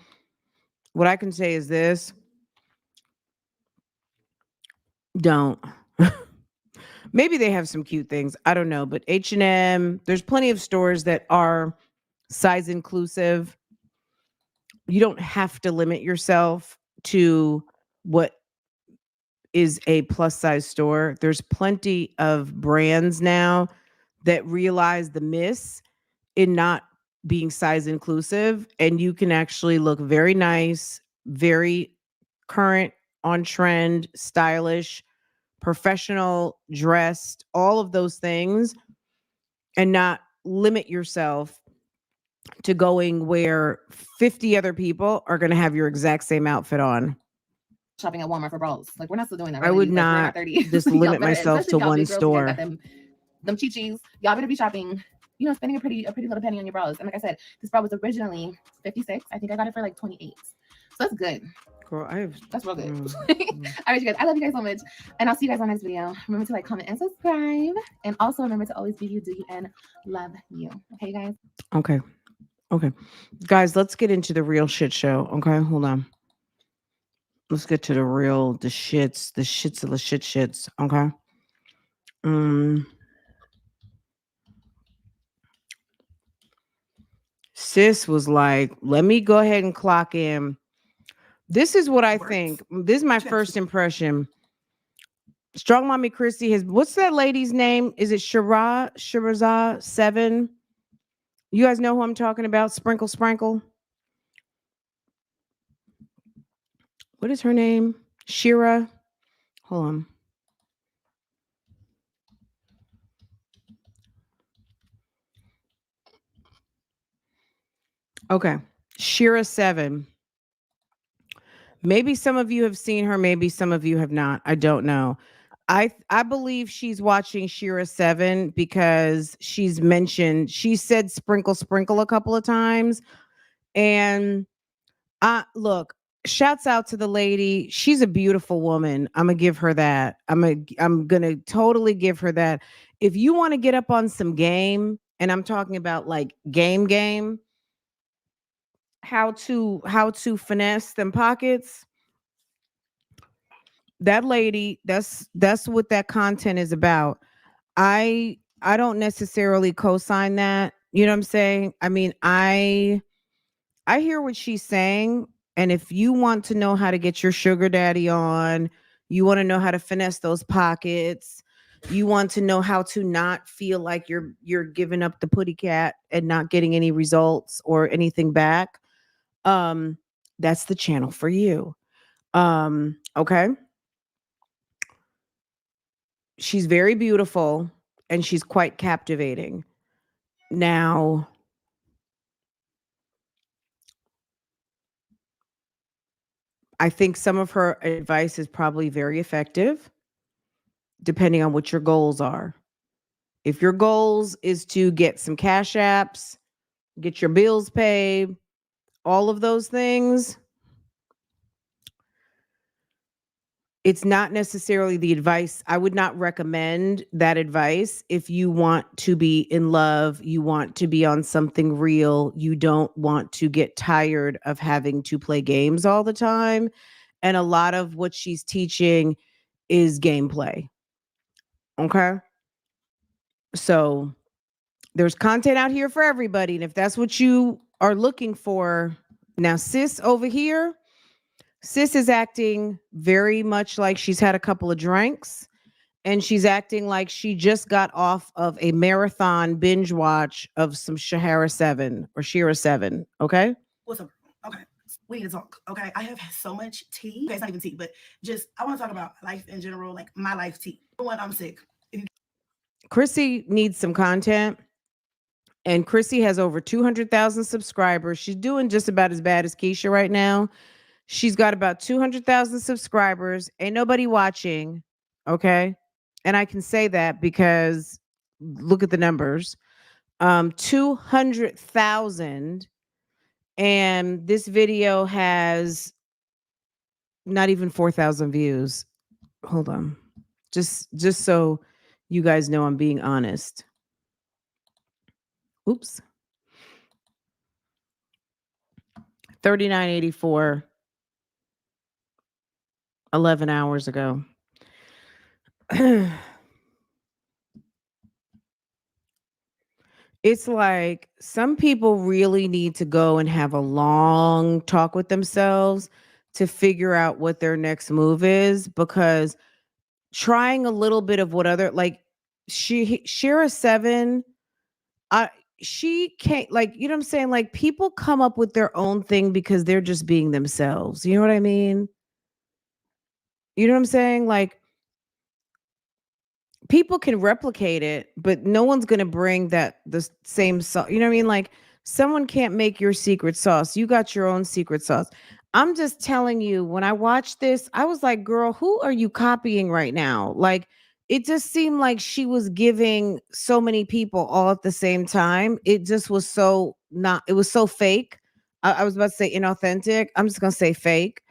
What I can say is this. Don't. Maybe they have some cute things. I don't know. But H&M, there's plenty of stores that are size inclusive. You don't have to limit yourself to what is a plus size store. There's plenty of brands now that realize the miss in not being size inclusive, and you can actually look very nice, very current, on trend, stylish, professional, dressed, all of those things, and not limit yourself to going where 50 other people are going to have your exact same outfit on. Shopping at Walmart for bras. Like, we're not still doing that. I would not just limit myself to one store. Them chi-chis. Y'all better be shopping, spending a pretty little penny on your bras. And like I said, this bra was originally $56. I think I got it for like $28. So that's good. Girl, that's real good. All right, you guys. I love you guys so much. And I'll see you guys on the next video. Remember to like, comment, and subscribe. And also remember to always be you, do you, and love you. Okay, guys? Okay. Guys, let's get into the real shit show. Okay, hold on. Let's get to the shits of the shits. Okay. Sis was like, let me go ahead and clock in. This is what I think. This is my first impression. Strong Mommy Chrissy has, what's that lady's name? Is it Shirazah 7? You guys know who I'm talking about? Sprinkle Sprinkle. What is her name? Shira. Hold on. Okay. Shira 7. Maybe some of you have seen her, maybe some of you have not. I don't know. I believe she's watching Shira 7 because she said sprinkle sprinkle a couple of times. And look, shouts out to the lady. She's a beautiful woman. I'm gonna give her that. I'm gonna totally give her that. If you want to get up on some game, and I'm talking about like game, how to finesse them pockets, that lady, that's what that content is about. I don't necessarily co-sign that. You know what I'm saying? I mean, I hear what she's saying, and if you want to know how to get your sugar daddy on, you want to know how to finesse those pockets, you want to know how to not feel like you're giving up the putty cat and not getting any results or anything back, um that's the channel for you. Okay. She's very beautiful and she's quite captivating. Now, I think some of her advice is probably very effective depending on what your goals are. If your goals is to get some cash apps, get your bills paid, all of those things, it's not necessarily the advice. I would not recommend that advice if you want to be in love, you want to be on something real, you don't want to get tired of having to play games all the time. And a lot of what she's teaching is gameplay. Okay. So there's content out here for everybody. And if that's what you are looking for, now, sis over here, sis is acting very much like she's had a couple of drinks and she's acting like she just got off of a marathon binge watch of some Shahara 7 or Shira 7. Okay. What's up? Okay. We need to talk. Okay. I have so much tea. Okay, it's not even tea, but just I want to talk about life in general, like my life tea. One, I'm sick. Chrissy needs some content. And Chrissy has over 200,000 subscribers. She's doing just about as bad as Keisha right now. She's got about 200,000 subscribers. Ain't nobody watching. Okay. And I can say that because look at the numbers. 200,000. And this video has not even 4,000 views. Hold on. Just so you guys know I'm being honest. Oops. 3984 11 hours ago. It's like some people really need to go and have a long talk with themselves to figure out what their next move is, because trying a little bit of what other, like Shira 7, I she can't, like, you know what I'm saying? Like, people come up with their own thing because they're just being themselves. You know what I mean? You know what I'm saying? Like, people can replicate it, but no one's going to bring the same sauce. You know what I mean? Like, someone can't make your secret sauce. You got your own secret sauce. I'm just telling you, when I watched this, I was like, girl, who are you copying right now? Like, it just seemed like she was giving so many people all at the same time. It just was so not, it was so fake. I was about to say inauthentic. I'm just going to say fake.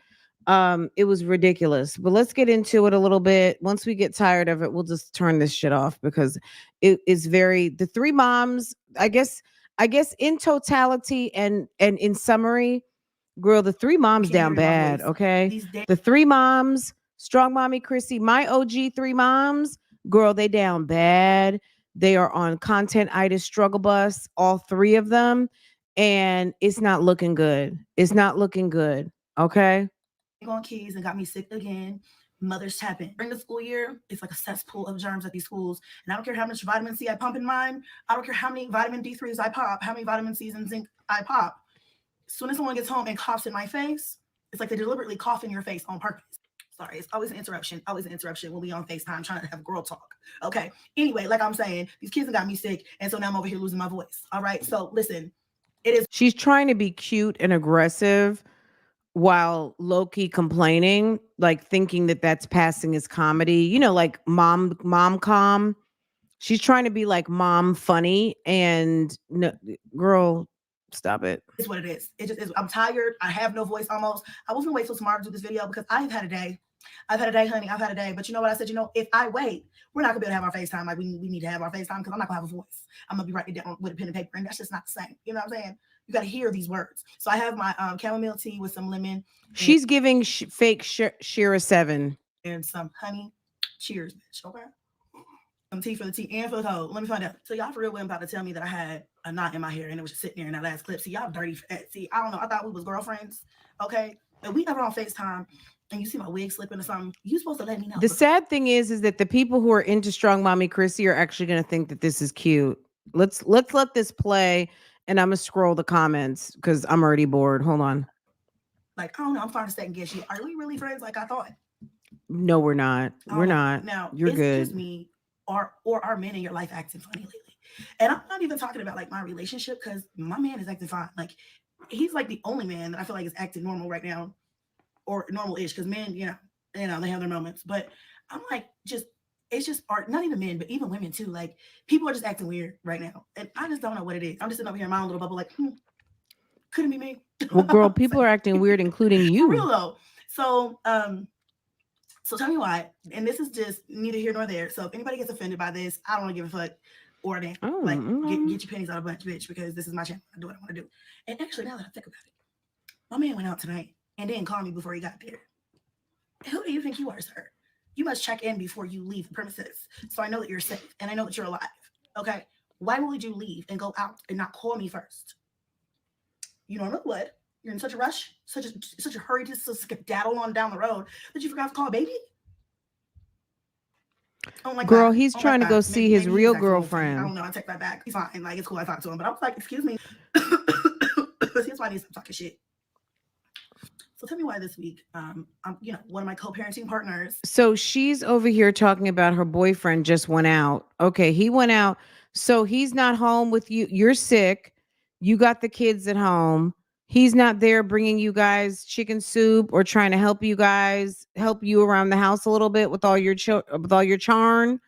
It was ridiculous. But let's get into it a little bit. Once we get tired of it, we'll just turn this shit off because it is very, the three moms, I guess in totality and in summary, girl, the three moms down bad. Okay. The three moms, Strong Mommy Chrissy, my OG three moms, girl, they down bad. They are on content itis struggle bus, all three of them, and it's not looking good. It's not looking good. Okay. On keys and got me sick again. mothers tap in. During the school year, it's like a cesspool of germs at these schools. And I don't care how much vitamin C I pump in mine. I don't care how many vitamin D3s I pop, how many vitamin C's and zinc I pop. As soon as someone gets home and coughs in my face, it's like they deliberately cough in your face on purpose. Sorry, it's always an interruption when we on FaceTime trying to have girl talk. Okay. Anyway, like I'm saying, these kids have got me sick. And so now I'm over here losing my voice. All right. So listen, she's trying to be cute and aggressive while low-key complaining, like thinking that that's passing as comedy, you know, like mom com. She's trying to be like mom funny, and no, girl, stop it. It's what it is. It just is. I'm tired. I have no voice almost. I was gonna wait till tomorrow to do this video because I've had a day. I've had a day, honey. I've had a day. But you know what I said? You know, if I wait, we're not gonna be able to have our FaceTime. Like we need to have our FaceTime because I'm not gonna have a voice. I'm gonna be writing it down with a pen and paper, and that's just not the same. You know what I'm saying? You got to hear these words. So I have my chamomile tea with some lemon. She's giving fake Shira 7 and some honey. Cheers, bitch. Okay. Some tea for the tea and for the cold. Let me find out. So y'all for real went about to tell me that I had a knot in my hair and it was just sitting there in that last clip. See, y'all dirty fat. See, I don't know. I thought we was girlfriends. Okay. But we ever on FaceTime and you see my wig slipping or something, you supposed to let me know. The sad thing is that the people who are into Strong Mommy Chrissy are actually going to think that this is cute. Let's let this play, and I'm gonna scroll the comments because I'm already bored. Hold on. Like, I don't know. I'm starting to second guess you. Are we really friends like I thought? No, we're not. We're not. Now, you're good. Just me or are men in your life acting funny lately? And I'm not even talking about like my relationship because my man is acting fine. Like he's like the only man that I feel like is acting normal right now, or normal-ish, because men, you know, they have their moments. But I'm like, it's just art, not even men, but even women too. Like people are just acting weird right now. And I just don't know what it is. I'm just sitting over here in my own little bubble, like, couldn't be me. Well, girl, people are acting weird, including you. For real though. So so tell me why. And this is just neither here nor there. So if anybody gets offended by this, I don't want to give a fuck. Or damn, like get your pennies out of a bunch, bitch, because this is my channel. I do what I want to do. And actually, now that I think about it, my man went out tonight and didn't call me before he got there. Who do you think you are, sir? You must check in before you leave the premises. So I know that you're safe and I know that you're alive. Okay. Why would you leave and go out and not call me first? You normally would. You're in such a rush, such a hurry to skedaddle on down the road that you forgot to call a baby. Oh my girl, God. he's trying to go see his real girlfriend. I don't know. I take that back. He's fine. Like it's cool. I talked to him, but I was like, excuse me. Here's why I need to stop talking shit. So tell me why this week, I'm, one of my co-parenting partners. So she's over here talking about her boyfriend just went out. Okay, he went out. So he's not home with you. You're sick. You got the kids at home. He's not there bringing you guys chicken soup or trying to help you around the house a little bit with all your charn.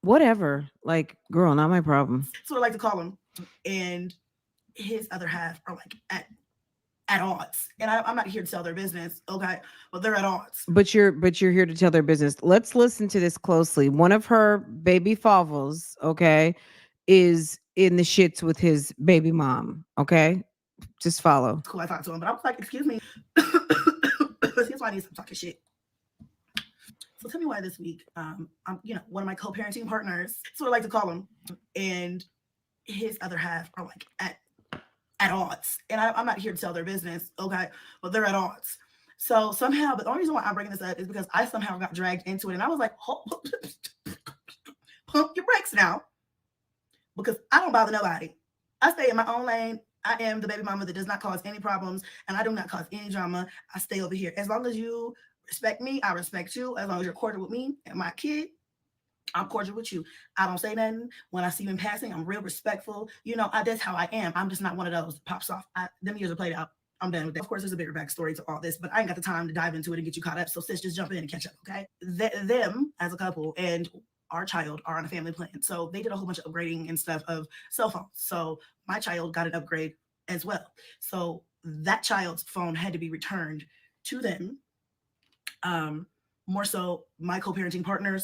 Whatever. Like, girl, not my problem. That's what I like to call him. And his other half are like at odds. And I'm not here to tell their business, okay? But they're at odds. But you're here to tell their business. Let's listen to this closely. One of her baby favels, okay, is in the shits with his baby mom. Okay, just follow. Cool, I talked to him, but I was like, excuse me. Here's why I need to stop talking shit. So tell me why this week, I'm one of my co-parenting partners. That's what I like to call him. And his other half are like at odds. And I'm not here to tell their business, okay? But they're at odds. So somehow, but the only reason why I'm bringing this up is because I somehow got dragged into it. And I was like, pump your brakes now. Because I don't bother nobody. I stay in my own lane. I am the baby mama that does not cause any problems. And I do not cause any drama. I stay over here. As long as you respect me, I respect you. As long as you're cordial with me and my kid, I'm cordial with you. I don't say nothing. When I see you in passing, I'm real respectful. That's how I am. I'm just not one of those that pops off. Them years are played out. I'm done with that. Of course, there's a bigger backstory to all this, but I ain't got the time to dive into it and get you caught up. So sis, just jump in and catch up, okay? Them as a couple and our child are on a family plan. So they did a whole bunch of upgrading and stuff of cell phones. So my child got an upgrade as well. So that child's phone had to be returned to them. More so my co-parenting partner,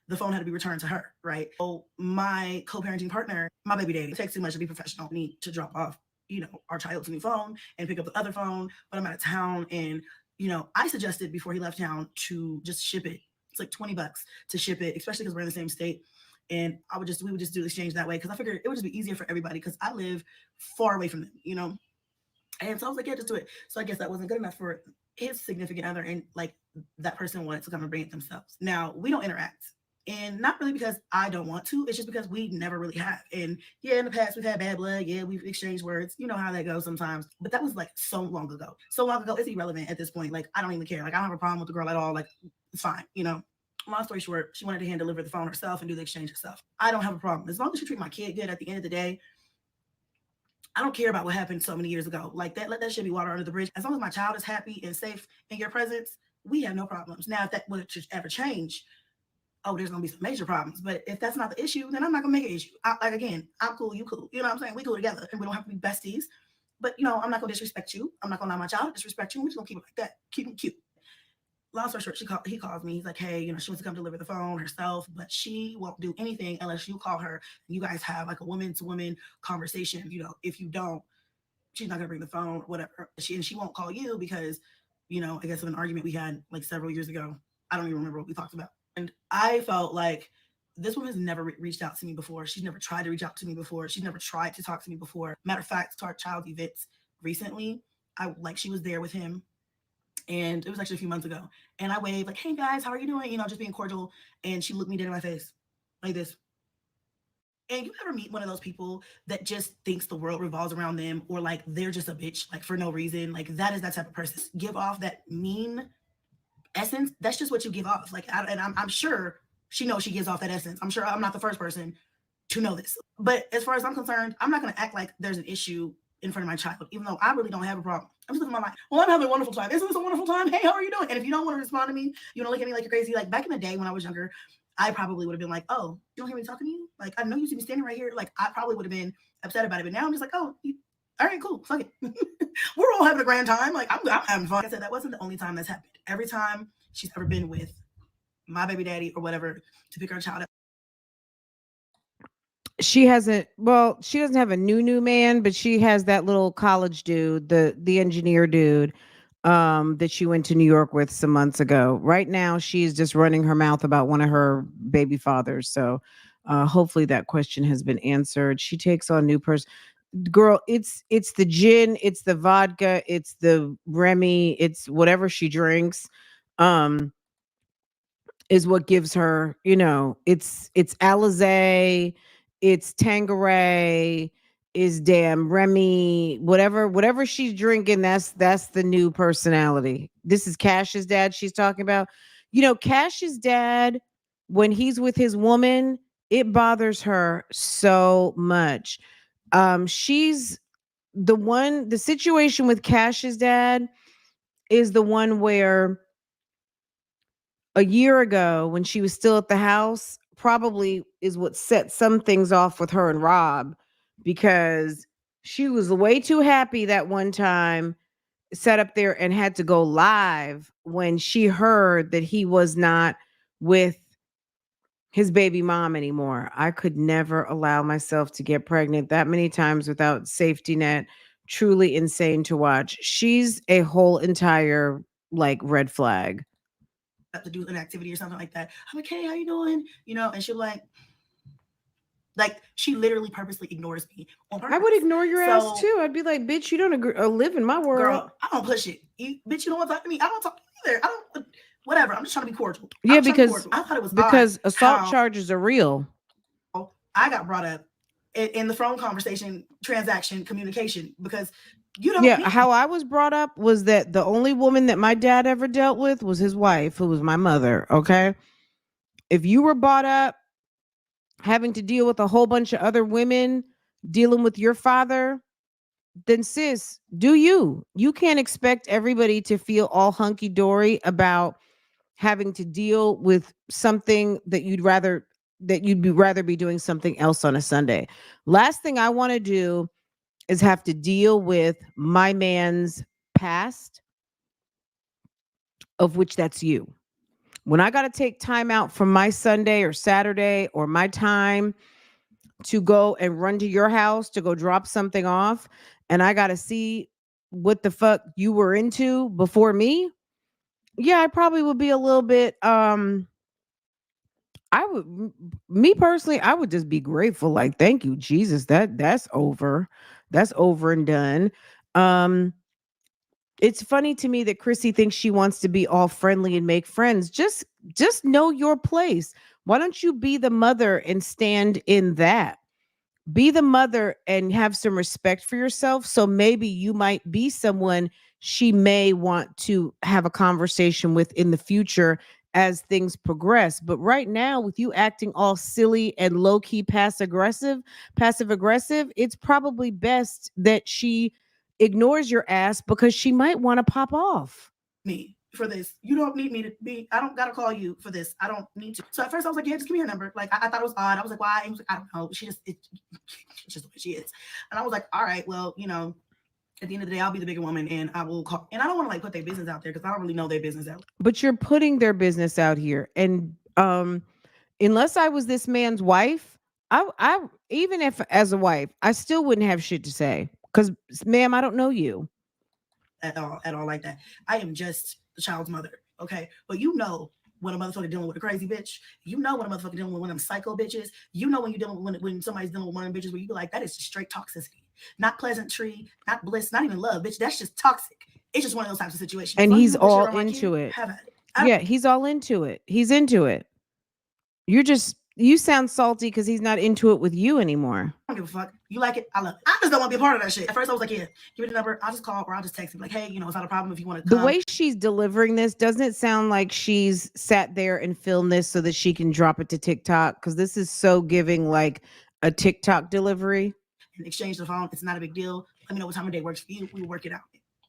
the phone had to be returned to her, right? So my co-parenting partner, my baby daddy, it takes too much to be professional. I need to drop off, our child's new phone and pick up the other phone, but I'm out of town. And, I suggested before he left town to just ship it. It's like $20 to ship it, especially because we're in the same state. And we would just do the exchange that way. Cause I figured it would just be easier for everybody. Cause I live far away from them, And so I was like, yeah, just do it. So I guess that wasn't good enough for his significant other, and like that person wanted to come and bring it themselves. Now we don't interact. And not really because I don't want to, it's just because we never really have. And yeah, in the past we've had bad blood. Yeah, we've exchanged words. You know how that goes sometimes. But that was like so long ago. So long ago, it's irrelevant at this point. Like, I don't even care. Like, I don't have a problem with the girl at all. Like, it's fine, you know. Long story short, she wanted to hand deliver the phone herself and do the exchange herself. I don't have a problem. As long as you treat my kid good at the end of the day, I don't care about what happened so many years ago. Like that, let that shit be water under the bridge. As long as my child is happy and safe in your presence, we have no problems. Now, if that would ever change, oh, there's gonna be some major problems. But if that's not the issue, then I'm not gonna make an issue. Like again, I'm cool, you cool. You know what I'm saying? We cool together, and we don't have to be besties. But you know, I'm not gonna disrespect you. I'm not gonna allow my child to disrespect you. We're just gonna keep it like that. Keep it cute. Long story short, he calls me. He's like, hey, you know, she wants to come deliver the phone herself, but she won't do anything unless you call her and you guys have like a woman to woman conversation. You know, if you don't, she's not gonna bring the phone, whatever. She won't call you because, you know, I guess of an argument we had like several years ago. I don't even remember what we talked about. And I felt like this woman has never reached out to me before. She's never tried to reach out to me before. She's never tried to talk to me before. Matter of fact, to our child events recently, she was there with him, and it was actually a few months ago. And I waved like, "Hey guys, how are you doing?" You know, just being cordial. And she looked me dead in my face like this. And you ever meet one of those people that just thinks the world revolves around them, or like they're just a bitch, like for no reason? Like that is that type of person. Give off that mean essence. That's just what you give off. Like, I'm sure she knows she gives off that essence. I'm sure I'm not the first person to know this. But as far as I'm concerned, I'm not going to act like there's an issue in front of my child, even though I really don't have a problem. I'm just living my life. Well, I'm having a wonderful time. Isn't this a wonderful time? Hey, how are you doing? And if you don't want to respond to me, you don't look at me like you're crazy. Like back in the day when I was younger, I probably would have been like, oh, you don't hear me talking to you? Like, I know you see me standing right here. Like, I probably would have been upset about it. But now I'm just like, oh, all right, cool. Fuck it. We're all having a grand time. Like, I'm having fun. Like I said, that wasn't the only time that's happened. Every time she's ever been with my baby daddy or whatever to pick her child up. She hasn't, well, she doesn't have a new man, but she has that little college dude, the engineer dude, that she went to New York with some months ago. Right now she's just running her mouth about one of her baby fathers. So hopefully that question has been answered. She takes on new person. Girl, it's the gin, it's the vodka, it's the Remy, it's whatever she drinks. Um is what gives her, you know, it's Alizé, it's Tanqueray, is damn Remy, whatever she's drinking, that's the new personality. This is Cash's dad she's talking about. You know, Cash's dad, when he's with his woman, it bothers her so much. She's the situation with Cash's dad is the one where a year ago when she was still at the house probably is what set some things off with her and Rob, because she was way too happy that one time, sat up there and had to go live when she heard that he was not with his baby mom anymore. I could never allow myself to get pregnant that many times without safety net. Truly insane to watch. She's a whole entire like red flag. To do an activity or something like that. I'm like, hey, how you doing? You know, and she'll like she literally purposely ignores me on purpose. I would ignore your ass too. I'd be like, bitch, you don't agree, live in my world. Girl, I don't push it. Bitch, you don't want to talk to me. I don't talk to you either. I don't. Whatever. I'm just trying to be cordial. Yeah, because I thought it was assault charges are real. I got brought up in the phone conversation, transaction, communication, because you don't. Yeah, how I was brought up was that the only woman that my dad ever dealt with was his wife, who was my mother. Okay, if you were brought up having to deal with a whole bunch of other women dealing with your father, then sis, do you. You can't expect everybody to feel all hunky dory about having to deal with something that you'd rather be doing something else on a Sunday. Last thing I want to do is have to deal with my man's past, of which that's you. When I got to take time out from my Sunday or Saturday or my time to go and run to your house to go drop something off, and I got to see what the fuck you were into before me, yeah, I probably would be a little bit me personally, I would just be grateful, like, thank you Jesus, that's over and done. It's funny to me that Chrissy thinks she wants to be all friendly and make friends. Just know your place. Why don't you be the mother and stand in that? Be the mother and have some respect for yourself. So maybe you might be someone she may want to have a conversation with in the future as things progress. But right now, with you acting all silly and low key passive aggressive, it's probably best that she ignores your ass because she might want to pop off. Me for this. You don't need me to be. I don't gotta call you for this. I don't need to. So at first I was like, yeah, just give me her number. Like I thought it was odd. I was like, why? He was like, I don't know. She's just the way she is. And I was like, all right, well, you know, at the end of the day, I'll be the bigger woman and I will call. And I don't want to like put their business out there because I don't really know their business out. But you're putting their business out here, and unless I was this man's wife, I even if as a wife, I still wouldn't have shit to say because, ma'am, I don't know you At all like that. I am just the child's mother, okay? But you know when a motherfucker dealing with a crazy bitch. You know when a motherfucker dealing with one of them psycho bitches. You know when you're dealing with when somebody's dealing with one of them bitches where you be like, that is just straight toxicity. Not pleasantry, not bliss, not even love, bitch. That's just toxic. It's just one of those types of situations. and So he's you put shit all on my into kid, it. have at it. Yeah, he's all into it. He's into it. You sound salty because he's not into it with you anymore. I don't give a fuck. You like it? I love it. I just don't want to be a part of that shit. At first, I was like, yeah, give me the number. I'll just call or I'll just text him. Like, hey, you know, it's not a problem if you want to come. The way she's delivering this doesn't sound like she's sat there and filmed this so that she can drop it to TikTok, because this is so giving like a TikTok delivery. And exchange the phone. It's not a big deal. Let me know what time of day works for you. We will work it out.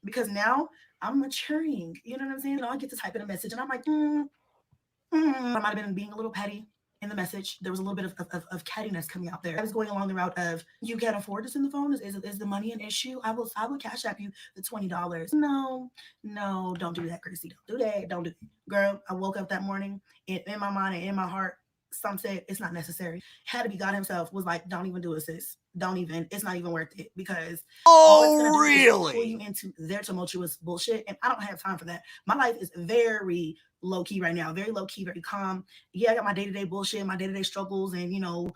Because now I'm maturing. You know what I'm saying? I get to type in a message and I'm like, I might have been being a little petty in the message. There was a little bit of cattiness coming out there. I was going along the route of, you can't afford to send the phone? Is the money an issue? I will cash app you the $20. No, don't do that, Chrissy. Don't do that. Girl, I woke up that morning and in my mind and in my heart, some said it's not necessary. Had to be God himself was like, don't even do it, sis. Don't even. It's not even worth it because all it's gonna do is pull you into their tumultuous bullshit, and I don't have time for that. My life is very low key right now, very low key, very calm. Yeah, I got my day-to-day bullshit, my day-to-day struggles, and you know,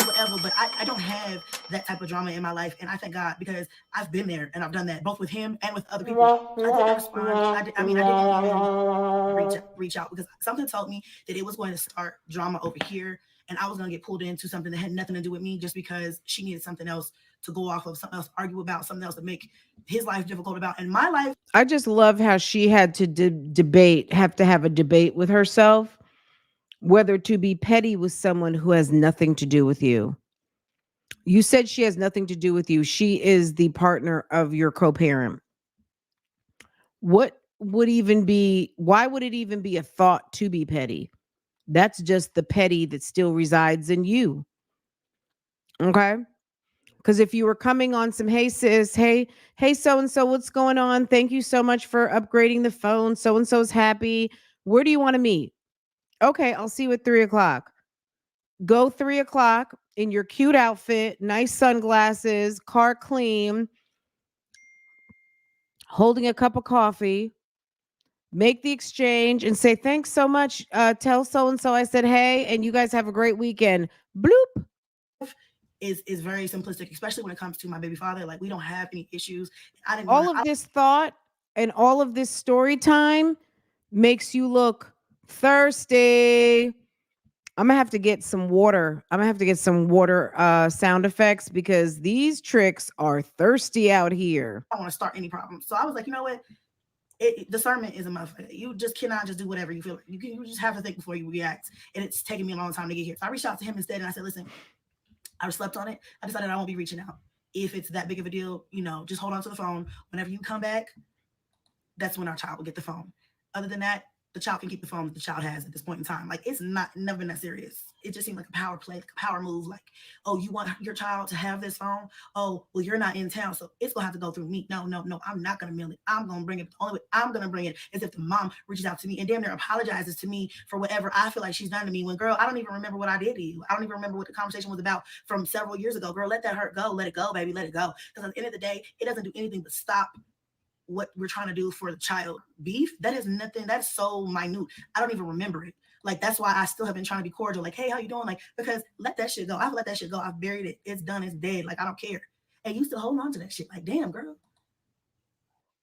whatever, but I don't have that type of drama in my life, and I thank God because I've been there and I've done that both with him and with other people. I didn't respond. I didn't even reach out because something told me that it was going to start drama over here, and I was going to get pulled into something that had nothing to do with me just because she needed something else to go off of, something else to argue about, something else to make his life difficult about. And my life, I just love how she had to have to have a debate with herself whether to be petty with someone who has nothing to do with you. You said she has nothing to do with you. She is the partner of your co-parent. Why would it even be a thought to be petty? That's just the petty that still resides in you. Okay? Because if you were coming on some, hey sis, hey, so-and-so, what's going on? Thank you so much for upgrading the phone. So-and-so's happy. Where do you want to meet? Okay, I'll see you at 3:00. Go 3:00 in your cute outfit, nice sunglasses, car clean, holding a cup of coffee, make the exchange and say, thanks so much. Tell so-and-so I said, hey, and you guys have a great weekend. Bloop. is very simplistic, especially when it comes to my baby father. Like, we don't have any issues. I didn't all of this thought and all of this story time makes you look thirsty. I'm gonna have to get some water. I'm gonna have to get some water sound effects because these tricks are thirsty out here. I don't want to start any problems. So I was like, you know what? Discernment is a motherfucker. You just cannot just do whatever you feel like. You just have to think before you react. And it's taking me a long time to get here. So I reached out to him instead and I said, listen, I slept on it. I decided I won't be reaching out. If it's that big of a deal, you know, just hold on to the phone. Whenever you come back, that's when our child will get the phone. Other than that, the child can keep the phone that the child has at this point in time. Like, it's never been that serious. It just seemed like a power play, like a power move. Like, oh, you want your child to have this phone? Oh, well, you're not in town, so it's gonna have to go through me. No, I'm not gonna mail it. I'm gonna bring it. The only way I'm gonna bring it is if the mom reaches out to me and damn near apologizes to me for whatever I feel like she's done to me. When, girl, I don't even remember what I did to you. I don't even remember what the conversation was about from several years ago. Girl, let that hurt go. Let it go, baby. Let it go. Because at the end of the day, it doesn't do anything but stop what we're trying to do for the child. Beef, that is nothing. That's so minute. I don't even remember it. Like, that's why I still have been trying to be cordial. Like, hey, how you doing? Like, because let that shit go. I've let that shit go. I've buried it. It's done. It's dead. Like, I don't care. And you still hold on to that shit. Like, damn, girl.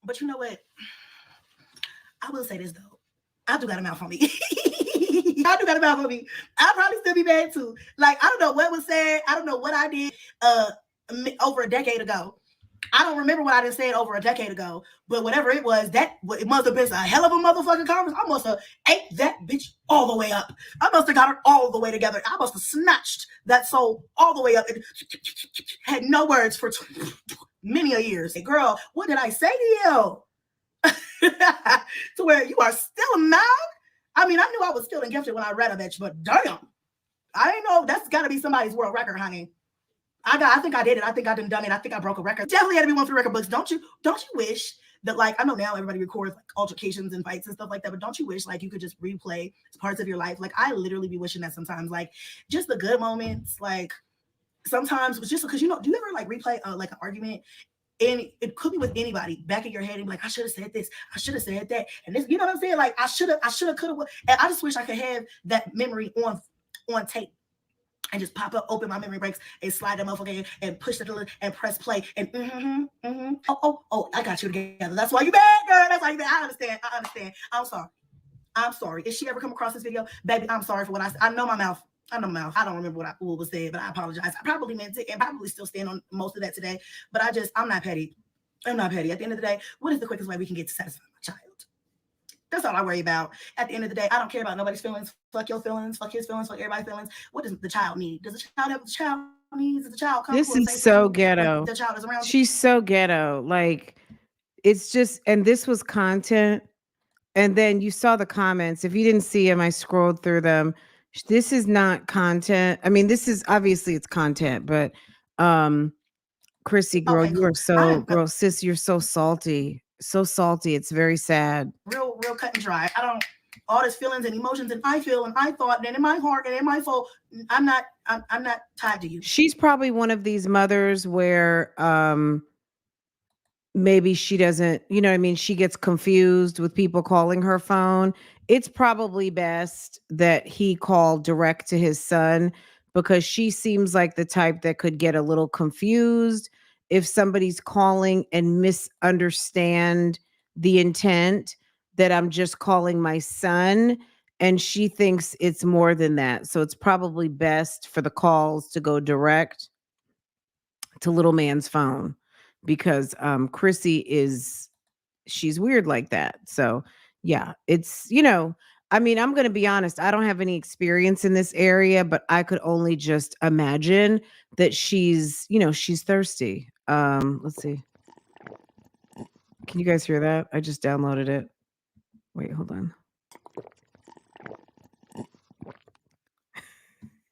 But you know what? I will say this though. I do got a mouth on me. I do got a mouth on me. I'll probably still be mad too. Like, I don't know what was said. I don't know what I did over a decade ago. I don't remember what I done said over a decade ago, but whatever it was, it must have been a hell of a motherfucking conference. I must have ate that bitch all the way up. I must have got her all the way together. I must have snatched that soul all the way up and had no words for many a years. Hey, girl, what did I say to you? To where you are still mad? I mean, I knew I was still gifted when I read a bitch, but damn, I ain't know. That's got to be somebody's world record, honey. I think I did it. I think I done it. I think I broke a record. Definitely had to be one for the record books. Don't you wish that, like, I know now everybody records like altercations and fights and stuff like that, but don't you wish like you could just replay parts of your life? Like, I literally be wishing that sometimes, like, just the good moments. Like, sometimes it's just because, you know, do you ever like replay like an argument? And it could be with anybody back in your head and be like, I should have said this, I should have said that, and this, you know what I'm saying? Like, I should have, could have, and I just wish I could have that memory on tape. And just pop up, open my memory breaks, and slide that motherfucker in, and push the and press play, and oh, I got you together. That's why you bad, girl. That's why you bad. I understand. I'm sorry. If she ever come across this video, baby, I'm sorry for what I said. I know my mouth. I don't remember what was said, but I apologize. I probably meant it, and probably still stand on most of that today. But I'm not petty. I'm not petty. At the end of the day, what is the quickest way we can get to satisfy my child? That's all I worry about. At the end of the day, I don't care about nobody's feelings. Fuck your feelings. Fuck his feelings. Fuck everybody's feelings. What does the child need? Does the child have what the child needs? Does the child come? This is so ghetto. The child is around. She's so ghetto. Like, it's just, and this was content. And then you saw the comments. If you didn't see them, I scrolled through them. This is not content. I mean, this is obviously it's content, but Chrissy, girl, Okay, you are so, girl, sis, you're so salty. So salty. It's very sad. Real cut and dry. I don't, all this feelings and emotions, and I feel and I thought, and in my heart and in my soul, I'm not tied to you. She's probably one of these mothers where maybe she doesn't, you know what I mean? She gets confused with people calling her phone. It's probably best that he called direct to his son, because she seems like the type that could get a little confused if somebody's calling and misunderstand the intent that I'm just calling my son, and she thinks it's more than that. So it's probably best for the calls to go direct to little man's phone, because Chrissy she's weird like that. So yeah, it's, you know, I mean, I'm going to be honest. I don't have any experience in this area, but I could only just imagine that she's, you know, she's thirsty. Let's see. Can you guys hear that? I just downloaded it. Wait, hold on.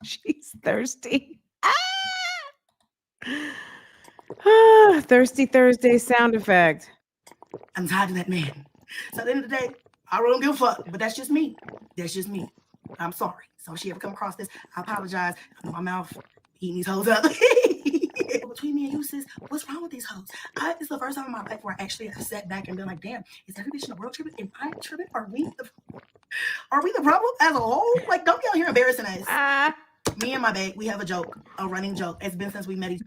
She's thirsty. Ah, Thirsty Thursday sound effect. I'm tired of that man. So at the end of the day, I really don't give a fuck, but that's just me. I'm sorry. So if she ever come across this, I apologize. I know my mouth eating these hoes up. Between me and you, sis, what's wrong with these hoes? It's the first time in my life where I actually have sat back and been like, damn, is every bitch in the world tripping? Am I tripping? Are we the problem as a whole? Like, don't be out here embarrassing us. Me and my babe, we have a running joke. It's been since we met each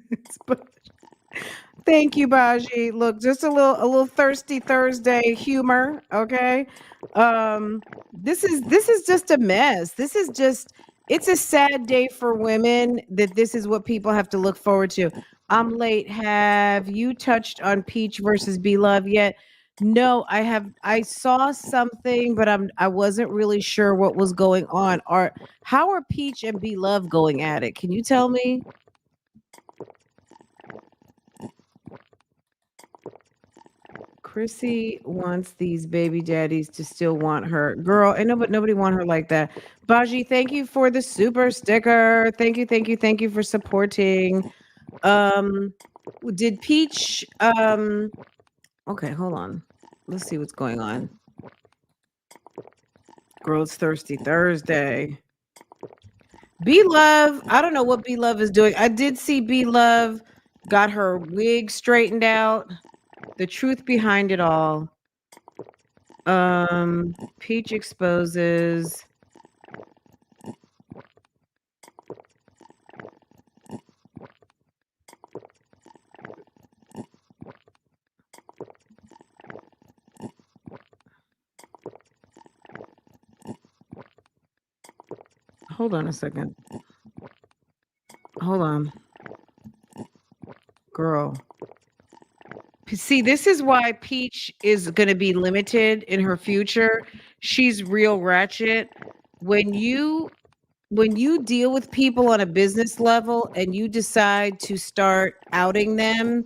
other. Thank you, Baji. Look, just a little Thirsty Thursday humor, okay? This is just a mess. It's a sad day for women that this is what people have to look forward to. I'm late. Have you touched on Peach versus Blove yet? No, I saw something, but I wasn't really sure what was going on. How are Peach and Blove going at it? Can you tell me? Chrissy wants these baby daddies to still want her. Girl, and nobody want her like that. Baji, thank you for the super sticker. Thank you for supporting. Did Peach okay, hold on. Let's see what's going on. Girls Thirsty Thursday. Blove, I don't know what Blove is doing. I did see Blove got her wig straightened out. The truth behind it all. Peach exposes. Hold on a second. Hold on. Girl. See, this is why Peach is going to be limited in her future. She's real ratchet. When you deal with people on a business level and you decide to start outing them,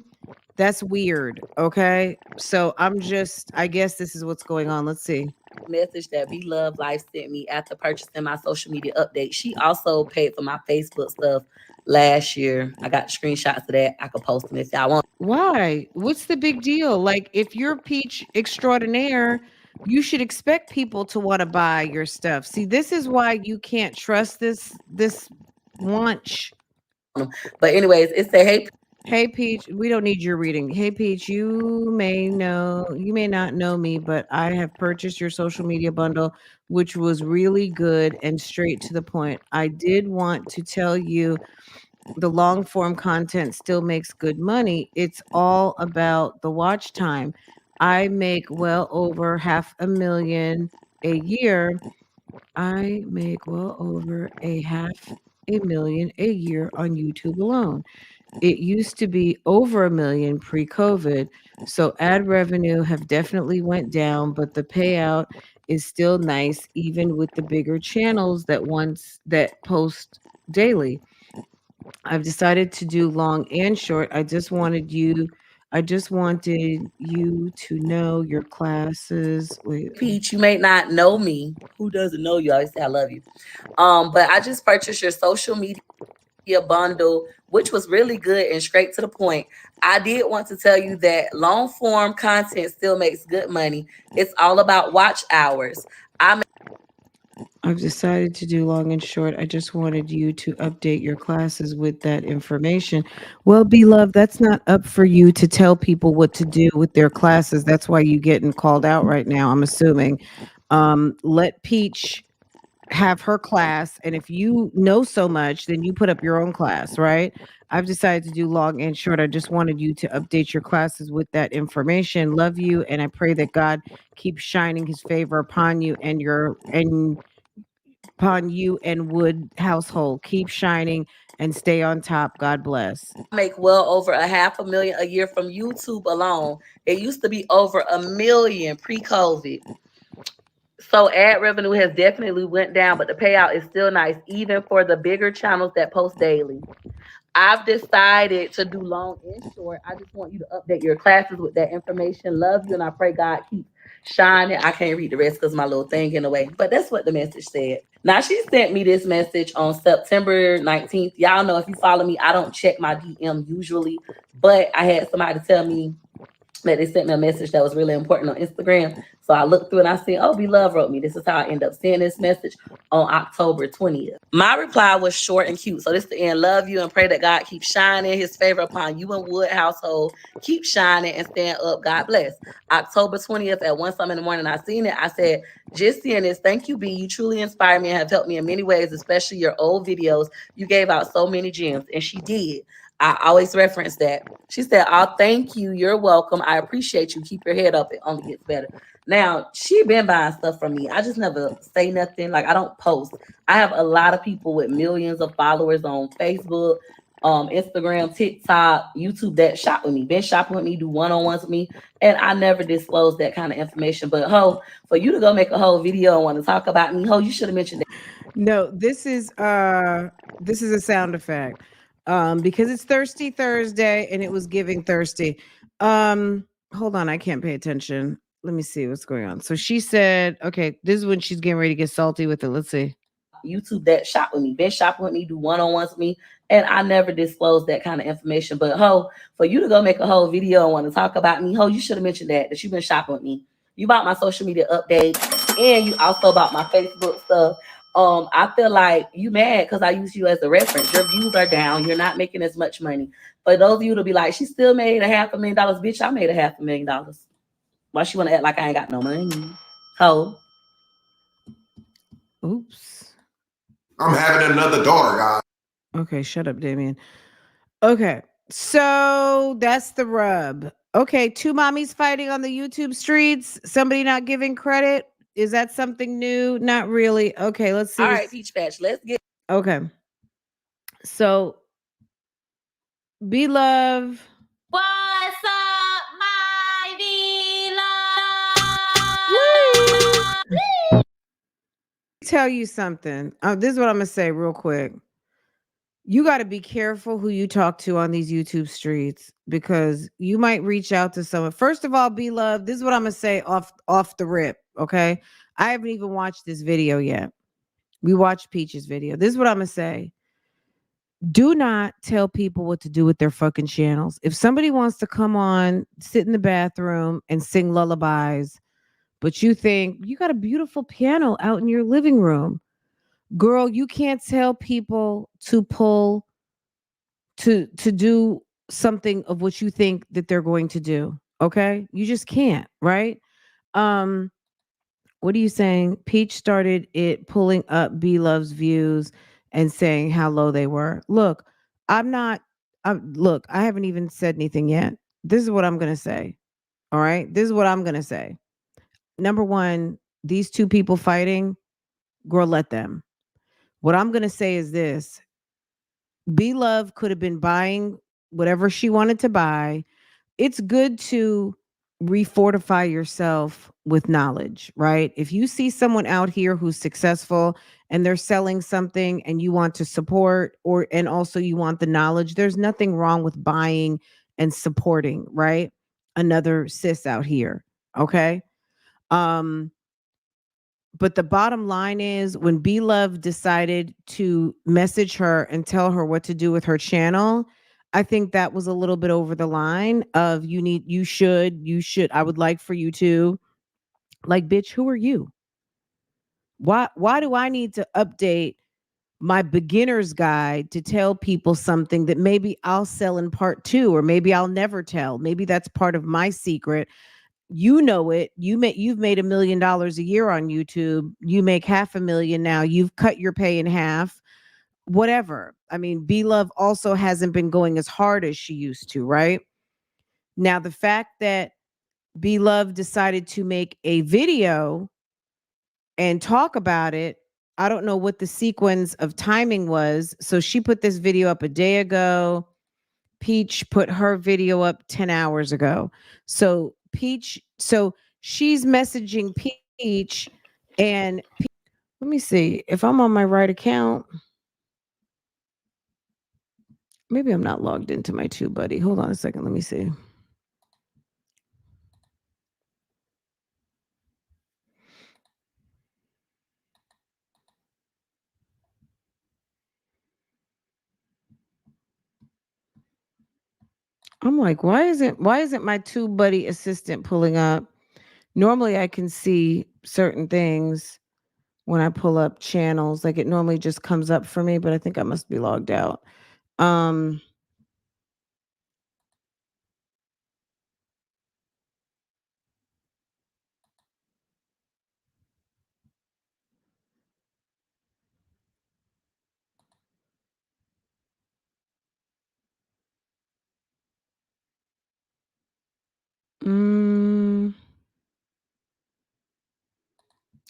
that's weird. Okay. So I guess this is what's going on. Let's see. Message that Blove Life sent me after purchasing my social media update. She also paid for my Facebook stuff last year. I got screenshots of that. I could post them if y'all want. Why? What's the big deal? Like, if you're Peach extraordinaire, you should expect people to want to buy your stuff. See, this is why you can't trust this launch. But anyways, it said, Hey Peach, we don't need your reading. Hey Peach, you may not know me, but I have purchased your social media bundle, which was really good and straight to the point. I did want to tell you the long form content still makes good money. It's all about the watch time. I make well over $500,000 a year. I make well over $500,000 a year on YouTube alone. It used to be over 1 million pre-COVID. So ad revenue have definitely went down, but the payout is still nice, even with the bigger channels that post daily. I've decided to do long and short. I just wanted you to know your classes. Wait. Peach, you may not know me. Who doesn't know you? I always say I love you. But I just purchased your social media bundle, which was really good and straight to the point. I did want to tell you that long form content still makes good money. It's all about watch hours. I've decided to do long and short. I just wanted you to update your classes with that information. Well, Beloved, that's not up for you to tell people what to do with their classes. That's why you're getting called out right now, I'm assuming. Let Peach have her class, and if you know so much, then you put up your own class, right? I've decided to do long and short. I just wanted you to update your classes with that information. Love you, and I pray that God keeps shining his favor upon you and upon you and Wood household. Keep shining and stay on top. God bless. I make well over $500,000 a year from YouTube alone. It used to be over 1 million pre-COVID. So ad revenue has definitely went down, but the payout is still nice, even for the bigger channels that post daily. I've decided to do long and short. I just want you to update your classes with that information. Love you, and I pray God keeps shining. I can't read the rest because my little thing in the way, but that's what the message said. Now, she sent me this message on September 19th. Y'all know, if you follow me, I don't check my DM usually, but I had somebody tell me that they sent me a message that was really important on Instagram. So I looked through and I said, oh, Blove wrote me. This is how I end up seeing this message on October 20th. My reply was short and cute. So this is the end. Love you and pray that God keeps shining his favor upon you and Wood household. Keep shining and stand up. God bless. October 20th at 1 something in the morning, I seen it. I said, just seeing this, thank you, B. You truly inspire me and have helped me in many ways, especially your old videos. You gave out so many gems. And she did. I always reference that. She said, oh, thank you. You're welcome. I appreciate you. Keep your head up. It only gets better. Now, she been buying stuff from me. I just never say nothing. Like, I don't post. I have a lot of people with millions of followers on Facebook, Instagram, TikTok, YouTube that shop with me, been shopping with me, do one-on-ones with me, and I never disclose that kind of information. But ho, for you to go make a whole video and want to talk about me, ho, you should have mentioned that. No, this is a sound effect. Because it's Thirsty Thursday and it was giving thirsty. Hold on, I can't pay attention. Let me see what's going on. So she said, okay, this is when she's getting ready to get salty with it. Let's see. YouTube that shop with me, been shopping with me, do one-on-ones with me, and I never disclose that kind of information. But ho, for you to go make a whole video and want to talk about me, ho, you should have mentioned that you've been shopping with me. You bought my social media update, and you also bought my Facebook stuff. I feel like you mad because I use you as a reference. Your views are down. You're not making as much money. For those of you to be like, she still made $500,000, bitch. I made $500,000. Why she want to act like I ain't got no money? Ho. Oops. I'm having another daughter, guys. Okay, shut up, Damien. Okay, so that's the rub. Okay, two mommies fighting on the YouTube streets. Somebody not giving credit. Is that something new? Not really. Okay, let's see. All right, Peach Patch, let's get. Okay. So, Blove. What's up, my Tell you something. This is what I'm gonna say real quick. You got to be careful who you talk to on these YouTube streets because you might reach out to someone. First of all, Blove. This is what I'm gonna say off the rip. Okay, I haven't even watched this video yet. We watched Peach's video. This is what I'm gonna say. Do not tell people what to do with their fucking channels. If somebody wants to come on, sit in the bathroom and sing lullabies, but you think you got a beautiful piano out in your living room, girl, you can't tell people to do something of what you think that they're going to do. Okay? You just can't, right? What are you saying? Peach started it pulling up Blove's views and saying how low they were. Look, I'm not look, I haven't even said anything yet. This is what I'm going to say. All right? This is what I'm going to say. Number 1, these two people fighting, girl, let them. What I'm going to say is this. Blove could have been buying whatever she wanted to buy. It's good to refortify yourself with knowledge, right? If you see someone out here who's successful and they're selling something and you want to support and also you want the knowledge, there's nothing wrong with buying and supporting, right? Another sis out here, okay? But the bottom line is when Blove decided to message her and tell her what to do with her channel, I think that was a little bit over the line of you should, I would like for you to, like, bitch, who are you? Why do I need to update my beginner's guide to tell people something that maybe I'll sell in part 2 or maybe I'll never tell? Maybe that's part of my secret. You know it. You've made $1 million a year on YouTube. You make $500,000 now. You've cut your pay in half. Whatever. I mean, Blove also hasn't been going as hard as she used to, right? Now, the fact that Blove decided to make a video and talk about it, I don't know what the sequence of timing was. So she put this video up a day ago. Peach put her video up 10 hours ago. So she's messaging Peach and let me see if I'm on my right account. Maybe I'm not logged into my TubeBuddy. Hold on a second. Let me see. I'm like, why isn't my TubeBuddy assistant pulling up? Normally I can see certain things when I pull up channels. Like it normally just comes up for me, but I think I must be logged out.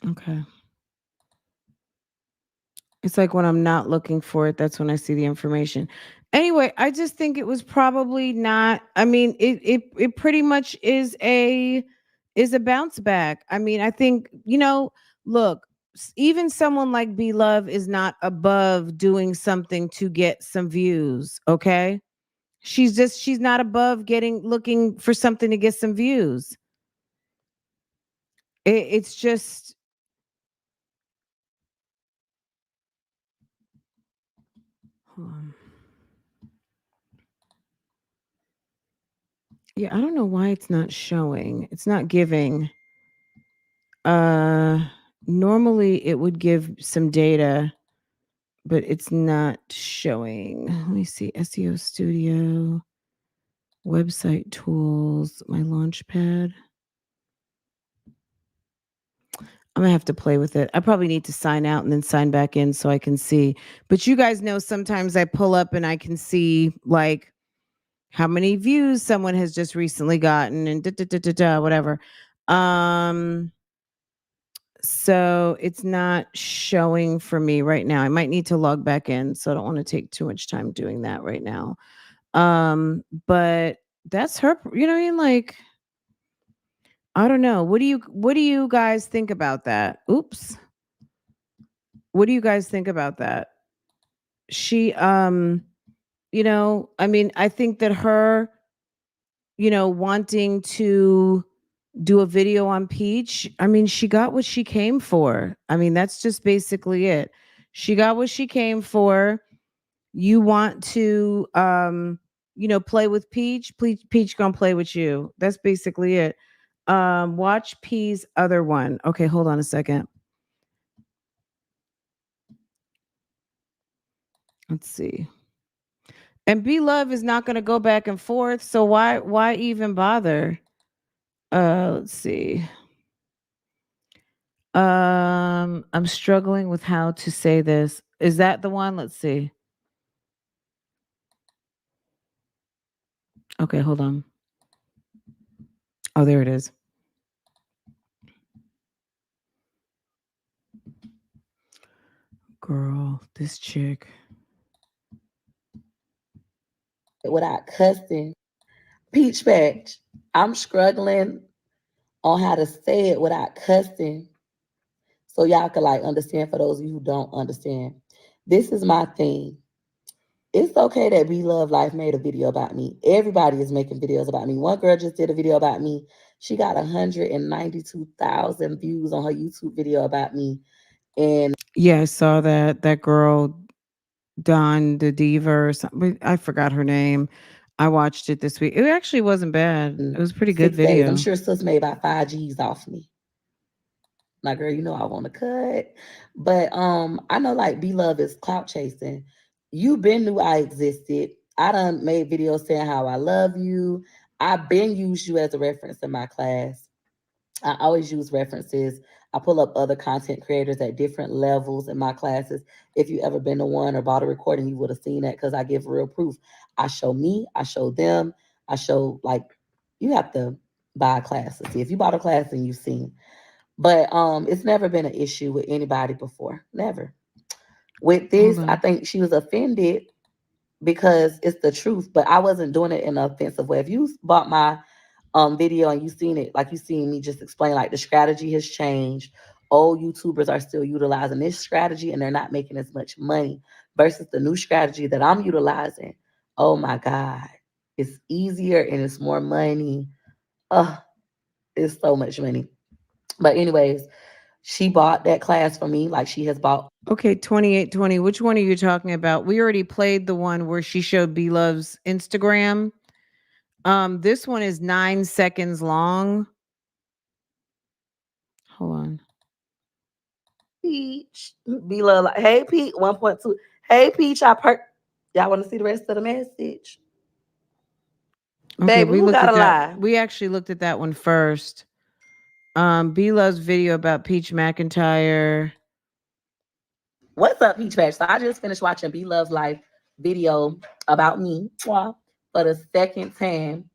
Okay. It's like when I'm not looking for it, that's when I see the information. Anyway, I just think it was probably not. I mean, it pretty much is a bounce back. I mean, I think, look, even someone like Blove is not above doing something to get some views, okay? She's not above looking for something to get some views. It's just hold on. Yeah, I don't know why it's not showing. It's not giving. Normally it would give some data, but it's not showing. Let me see. SEO Studio, website tools, my Launchpad. I'm gonna have to play with it. I probably need to sign out and then sign back in so I can see. But you guys know sometimes I pull up and I can see like how many views someone has just recently gotten and whatever. So it's not showing for me right now. I might need to log back in, so I don't want to take too much time doing that right now. But that's her, you know what I mean? Like, I don't know. What do you guys think about that? Oops. What do you guys think about that? She you know, I mean, I think that her, you know, wanting to do a video on Peach, I mean, she got what she came for. I mean, that's just basically it. She got what she came for. You want to you know, play with Peach, Peach gonna play with you. That's basically it. Watch P's other one. Okay, hold on a second. Let's see. And Blove is not going to go back and forth, so why even bother? Let's see. I'm struggling with how to say this. Is that the one? Let's see. Okay, hold on. Oh, there it is. Girl, this chick. Without cussing. Peach Patch. I'm struggling on how to say it without cussing. So y'all can like understand for those of you who don't understand. This is my thing. It's okay that Blove Life made a video about me. Everybody is making videos about me. One girl just did a video about me. She got 192,000 views on her YouTube video about me. And yeah, I saw that girl, Dawn the Diva or something. I forgot her name. I watched it this week. It actually wasn't bad. It was a pretty good 6 days. video. I'm sure sis made about 5 G's off me. My girl, you know I want to cut. But I know like Blove is clout chasing. You been knew I existed. I done made videos saying how I love you. I been used you as a reference in my class. I always use references. I pull up other content creators at different levels in my classes. If you ever been to one or bought a recording, you would have seen that because I give real proof. I show me, I show them, I show like you have to buy a class to see. If you bought a class and you've seen. But it's never been an issue with anybody before. Never. With this, I think she was offended because it's the truth, but I wasn't doing it in an offensive way. If you bought my video and you seen it, like you seen me just explain, like the strategy has changed. Old YouTubers are still utilizing this strategy and they're not making as much money versus the new strategy that I'm utilizing. Oh my God. It's easier and it's more money. It's so much money. But anyways, she bought that class for me, like she has bought. Okay, 2820. Which one are you talking about? We already played the one where she showed Blove's Instagram. This one is 9 seconds long. Hold on. Peach, Blove, like, hey Pete, 1.2. Hey Peach, y'all want to see the rest of the message? Okay, Baby, who got a lie? We actually looked at that one first. Blove's video about Peach McIntyre. What's up, Peach Patch? So I just finished watching Blove's Life video about me for the second time.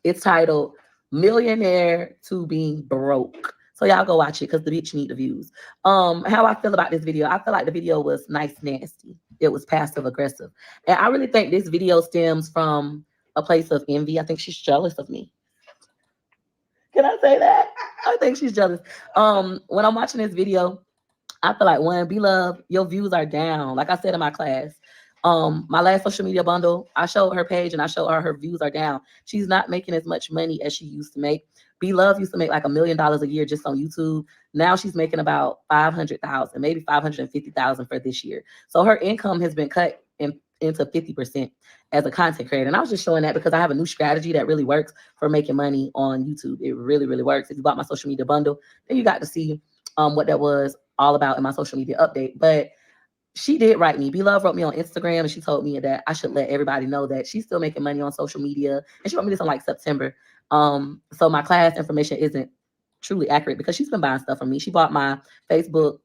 It's titled Millionaire to Being Broke. So y'all go watch it because the bitch need the views. How I feel about this video, I feel like the video was nice, nasty. It was passive aggressive. And I really think this video stems from a place of envy. I think she's jealous of me. Can I say that? I think she's jealous. When I'm watching this video, I feel like one, Blove, your views are down. Like I said in my class, my last social media bundle, I showed her page and I showed her views are down. She's not making as much money as she used to make. Blove used to make like $1 million a year just on YouTube. Now she's making about 500,000, maybe 550,000 for this year. So her income has been cut into 50% as a content creator. And I was just showing that because I have a new strategy that really works for making money on YouTube. It really, really works. If you bought my social media bundle, then you got to see what that was all about in my social media update. But she did write me. Blove wrote me on Instagram and she told me that I should let everybody know that she's still making money on social media. And she wrote me this on like September. So my class information isn't truly accurate because she's been buying stuff from me. She bought my Facebook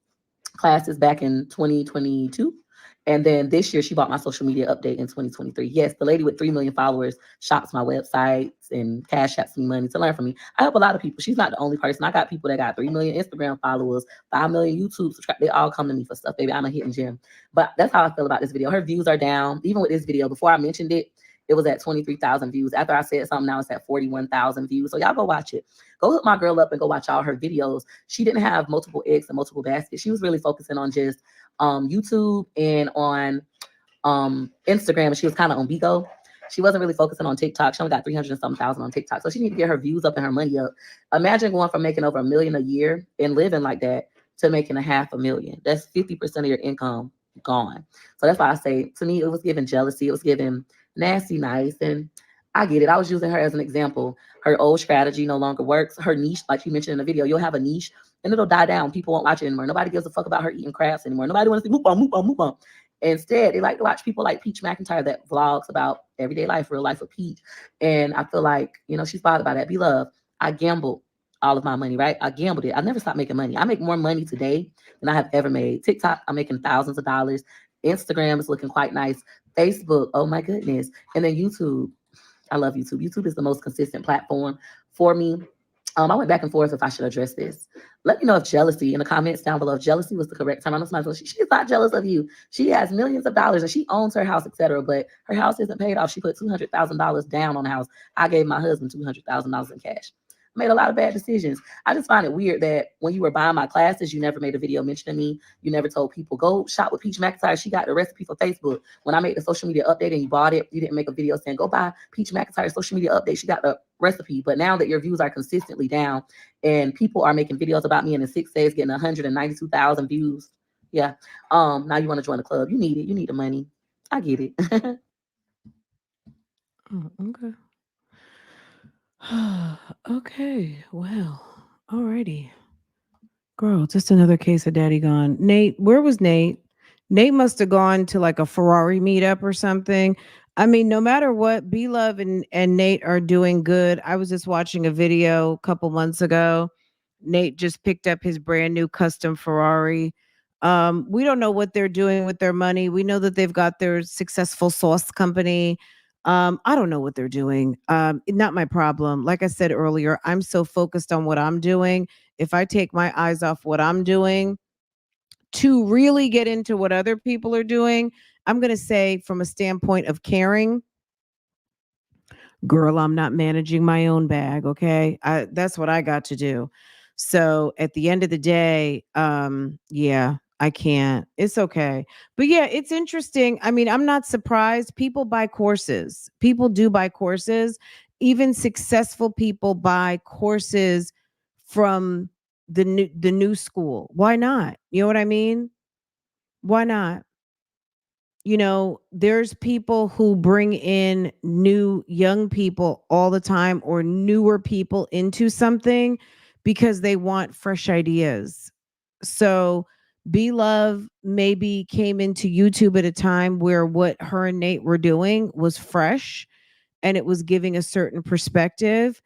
classes back in 2022. And then this year, she bought my social media update in 2023. Yes, the lady with 3 million followers shops my websites and cash apps me money to learn from me. I help a lot of people. She's not the only person. I got people that got 3 million Instagram followers, 5 million YouTube subscribers. They all come to me for stuff, baby. I'm a hidden gem. But that's how I feel about this video. Her views are down. Even with this video, before I mentioned it, it was at 23,000 views. After I said something, now it's at 41,000 views. So y'all go watch it. Go hook my girl up and go watch all her videos. She didn't have multiple eggs and multiple baskets. She was really focusing on just YouTube and on Instagram. And she was kind of on Bigo. She wasn't really focusing on TikTok. She only got 300 and some thousand on TikTok. So she need to get her views up and her money up. Imagine going from making over $1 million a year and living like that to making $500,000. That's 50% of your income gone. So that's why I say, to me, it was giving jealousy. It was giving nasty nice. And I get it. I was using her as an example. Her old strategy no longer works. Her niche, like you mentioned in the video, you'll have a niche and it'll die down. People won't watch it anymore. Nobody gives a fuck about her eating crafts anymore. Nobody wants to see move on, move on, move on. Instead, they like to watch people like Peach McIntyre that vlogs about everyday life, real life of Peach. And I feel like, she's bothered by that. Blove, I gambled all of my money, right? I gambled it. I never stopped making money. I make more money today than I have ever made. TikTok, I'm making thousands of dollars. Instagram is looking quite nice. Facebook, oh my goodness. And then YouTube. I love YouTube. YouTube is the most consistent platform for me. I went back and forth if I should address this. Let me know if jealousy in the comments down below. If jealousy was the correct term. I know somebody she's not jealous of you. She has millions of dollars and she owns her house, etc. But her house isn't paid off. She put $200,000 down on the house. I gave my husband $200,000 in cash. Made a lot of bad decisions. I just find it weird that when you were buying my classes, you never made a video mentioning me. You never told people, go shop with Peach McIntyre. She got the recipe for Facebook. When I made the social media update and you bought it, you didn't make a video saying, go buy Peach McIntyre's social media update. She got the recipe. But now that your views are consistently down and people are making videos about me and in 6 days getting 192,000 views. Yeah. Now you want to join the club. You need it. You need the money. I get it. Oh, okay. Okay, well, alrighty. Girl, just another case of daddy gone. Nate, where was Nate? Nate must have gone to like a Ferrari meetup or something. I mean, no matter what, Blove and Nate are doing good. I was just watching a video a couple months ago. Nate just picked up his brand new custom Ferrari. We don't know what they're doing with their money. We know that they've got their successful sauce company. I don't know what they're doing. Not my problem. Like I said earlier, I'm so focused on what I'm doing. If I take my eyes off what I'm doing to really get into what other people are doing, I'm going to say from a standpoint of caring, girl, I'm not managing my own bag. Okay. That's what I got to do. So at the end of the day, yeah, I can't. It's okay. But yeah, it's interesting. I mean, I'm not surprised. People buy courses. People do buy courses. Even successful people buy courses from the new school. Why not? You know what I mean? Why not? There's people who bring in new young people all the time or newer people into something because they want fresh ideas. So Blove maybe came into YouTube at a time where what her and Nate were doing was fresh and it was giving a certain perspective.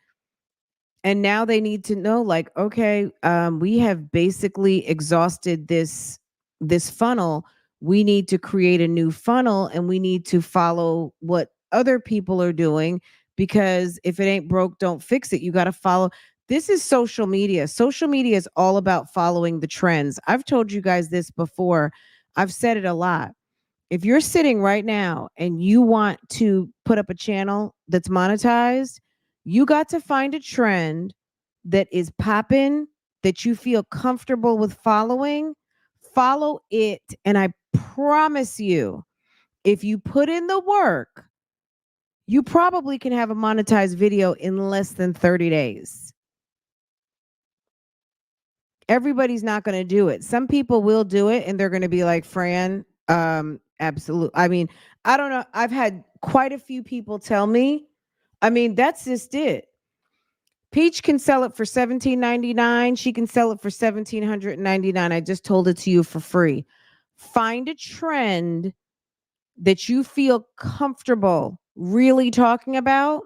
And now they need to know, like, okay, we have basically exhausted this funnel. We need to create a new funnel and we need to follow what other people are doing, because if it ain't broke, don't fix it. You got to follow. This is social media. Social media is all about following the trends. I've told you guys this before. I've said it a lot. If you're sitting right now and you want to put up a channel that's monetized, you got to find a trend that is popping, that you feel comfortable with following. Follow it. And I promise you, if you put in the work, you probably can have a monetized video in less than 30 days. Everybody's not going to do it. Some people will do it and they're going to be like, Fran, absolutely. I mean, I don't know. I've had quite a few people tell me, I mean, that's just it. Peach can sell it for $17.99. She can sell it for $1,799. I just told it to you for free. Find a trend that you feel comfortable really talking about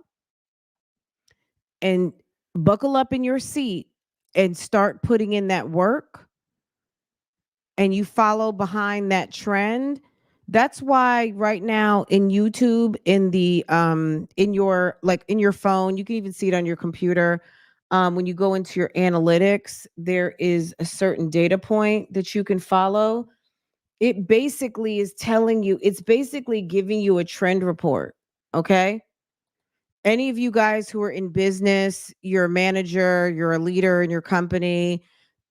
and buckle up in your seat and start putting in that work, and you follow behind that trend. That's why right now in YouTube, in the in your phone, you can even see it on your computer. When you go into your analytics, there is a certain data point that you can follow. It basically is telling you, it's basically giving you a trend report. Okay. Any of you guys who are in business, you're a manager, you're a leader in your company,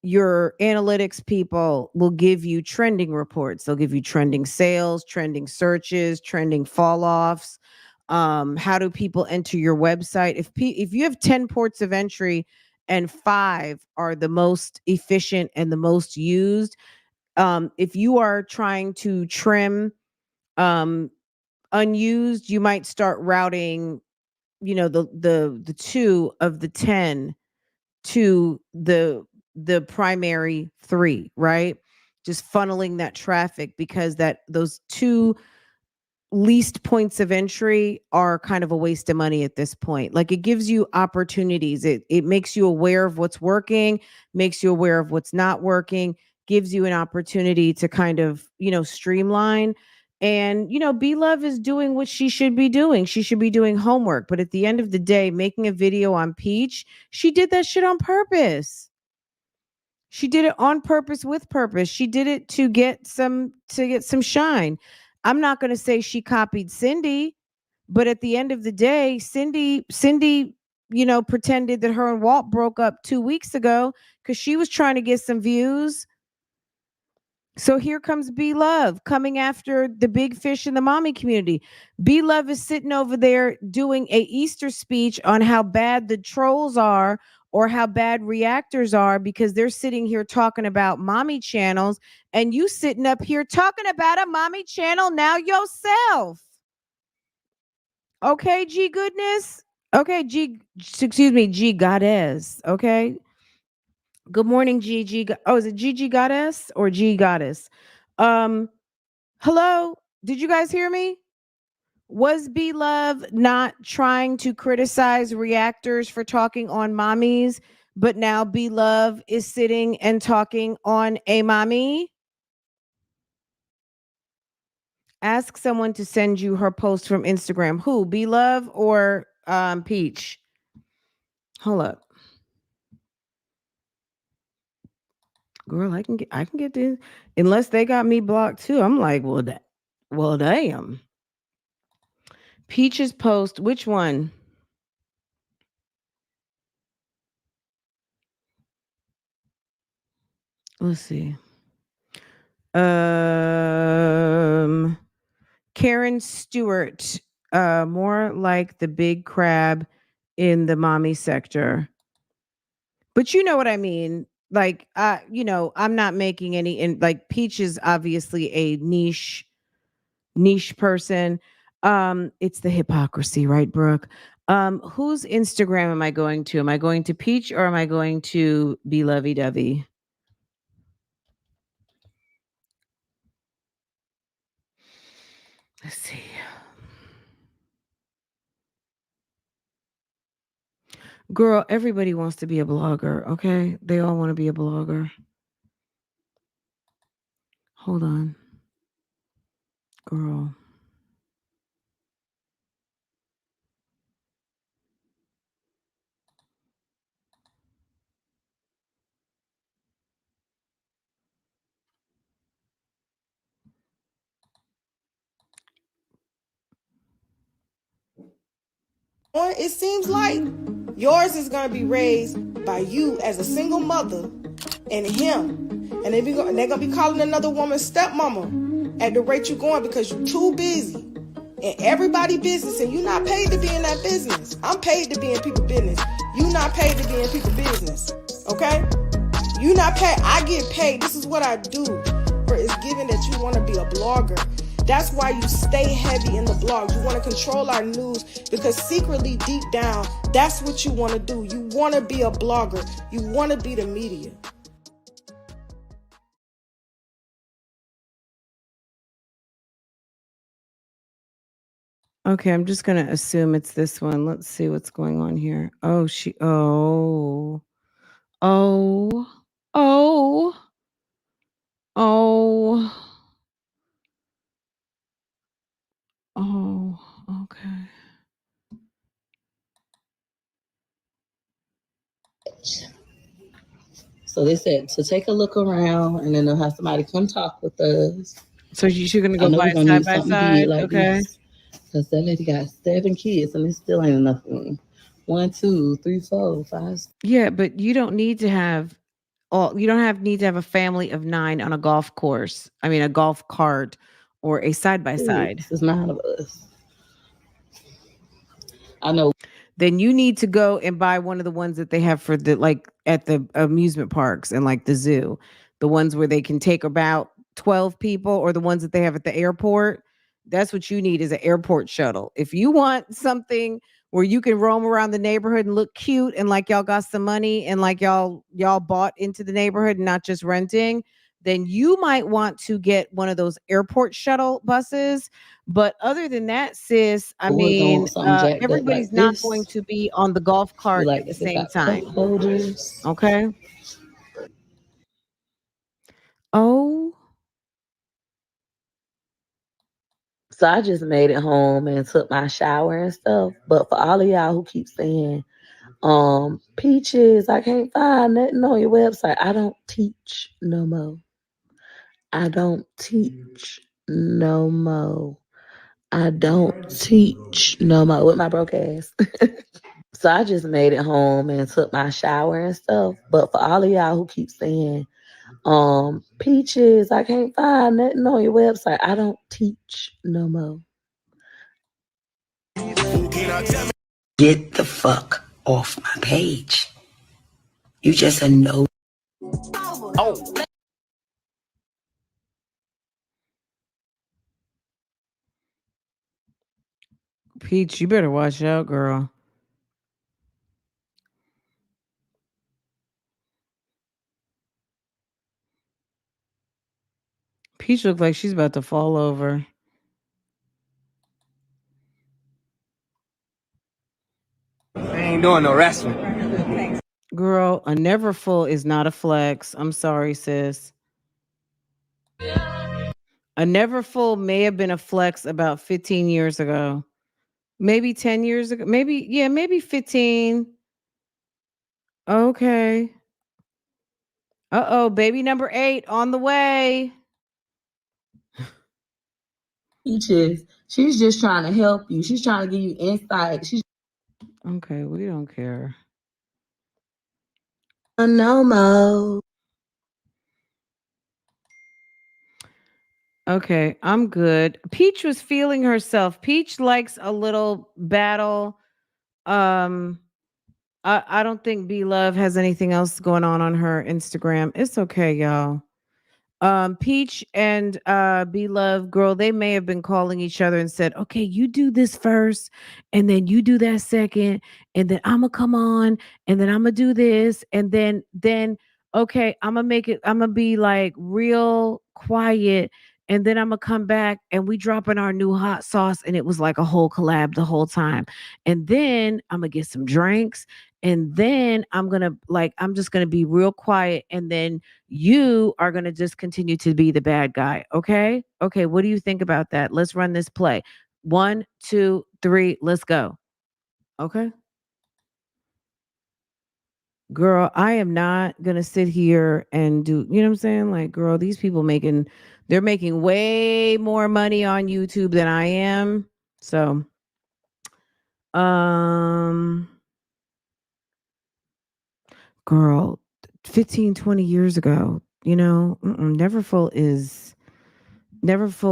your analytics people will give you trending reports. They'll give you trending sales, trending searches, trending fall offs. How do people enter your website? If you have 10 ports of entry and 5 are the most efficient and the most used, if you are trying to trim um, unused, you might start routing, the 2 of the 10 to the primary 3, right? Just funneling that traffic, because that those 2 least points of entry are kind of a waste of money at this point. Like, it gives you opportunities. It makes you aware of what's working, makes you aware of what's not working, gives you an opportunity to kind of, streamline. And, B Love is doing what she should be doing. She should be doing homework. But at the end of the day, making a video on Peach, she did that shit on purpose. She did it on purpose, with purpose. She did it to get some shine. I'm not going to say she copied Cindy, but at the end of the day, Cindy, pretended that her and Walt broke up 2 weeks ago cuz she was trying to get some views. So here comes B Love coming after the big fish in the mommy community. B Love is sitting over there doing a Easter speech on how bad the trolls are or how bad reactors are, because they're sitting here talking about mommy channels, and you sitting up here talking about a mommy channel now yourself. Okay, G goodness. Okay, excuse me, G goddess. Okay. Good morning, G. Oh, is it G goddess or G goddess? Um, Hello? Did you guys hear me? Was B Love not trying to criticize reactors for talking on mommies, but now B Love is sitting and talking on a mommy? Ask someone to send you her post from Instagram. Who? B Love or Peach? Hold up. Girl, I can get this. Unless they got me blocked too. I'm like, well, damn. Peach's post, which one? Let's see. Karen Stewart, more like the big crab in the mommy sector. But you know what I mean? Like, I'm not making any, like, Peach is obviously a niche person. It's the hypocrisy, right, Brooke? Whose Instagram am I going to? Am I going to Peach or am I going to Be Lovey Dovey? Let's see. Girl, everybody wants to be a blogger, okay? They all want to be a blogger. Hold on. Girl. It seems like yours is going to be raised by you as a single mother and him. And they're going to be calling another woman stepmama at the rate you're going, because you're too busy in everybody's business, and you're not paid to be in that business. I'm paid to be in people's business. You're not paid to be in people's business. Okay? You're not paid. I get paid. This is what I do. It's given that you want to be a blogger. That's why you stay heavy in the blog. You want to control our news, because secretly, deep down, that's what you want to do. You want to be a blogger. You want to be the media. Okay, I'm just going to assume it's this one. Let's see what's going on here. Oh, oh, oh, oh, oh. So they said to take a look around, and then they'll have somebody come talk with us. So you're gonna I go know buy we're it gonna side need by something side, big like okay? this. Because that lady got 7 kids, and it still ain't enough room. 1, 2, 3, 4, 5. Yeah, but you don't need to have you don't need to have a family of 9 on a golf course. I mean, a golf cart or a side by side. It's 9 of us. I know. Then you need to go and buy one of the ones that they have for the like at the amusement parks and like the zoo. The ones where they can take about 12 people, or the ones that they have at the airport. That's what you need, is an airport shuttle. If you want something where you can roam around the neighborhood and look cute and like y'all got some money and like y'all bought into the neighborhood and not just renting, then you might want to get one of those airport shuttle buses. But other than that, sis, I We're gonna mean, want something jacked up everybody's like not this. going to be on the golf cart Like at the if it same got cup time. holders. Okay. Oh, So I just made it home and took my shower and stuff. But for all of y'all who keep saying, Peaches, I can't find nothing on your website. I don't teach no more. I don't teach no more. I don't teach no more with my broke ass. So I just made it home and took my shower and stuff. But for all of y'all who keep saying, Peaches, I can't find nothing on your website. I don't teach no more. Get the fuck off my page. You just a no. Peach, you better watch out, girl. Peach looks like she's about to fall over. I ain't doing no wrestling. Girl, a never full is not a flex. I'm sorry, sis. A never full may have been a flex about 15 years ago. Maybe 10 years ago. Maybe, yeah, maybe 15. Okay. Uh-oh, baby number 8 on the way. Peaches, she's just trying to help you. She's trying to give you insight. She's Okay, we don't care. no more. Okay, I'm good. Peach was feeling herself. Peach likes a little battle. Um, I don't think Blove has anything else going on her Instagram. It's okay, y'all. Peach and Blove, girl, they may have been calling each other and said, okay, you do this first, and then you do that second, and then I'm gonna come on, and then I'm gonna do this, and then okay, I'm gonna be like real quiet, and then I'm gonna come back and we dropping our new hot sauce, and it was like a whole collab the whole time. And then I'm gonna get some drinks, and then I'm just gonna be real quiet, and then you are going to just continue to be the bad guy. Okay. Okay. What do you think about that? Let's run this play. 1, 2, 3, let's go. Okay. Girl, I am not going to sit here and do, you know what I'm saying? Like, girl, these people they're making way more money on YouTube than I am. So, um, girl, 15, 20 years ago, Neverfull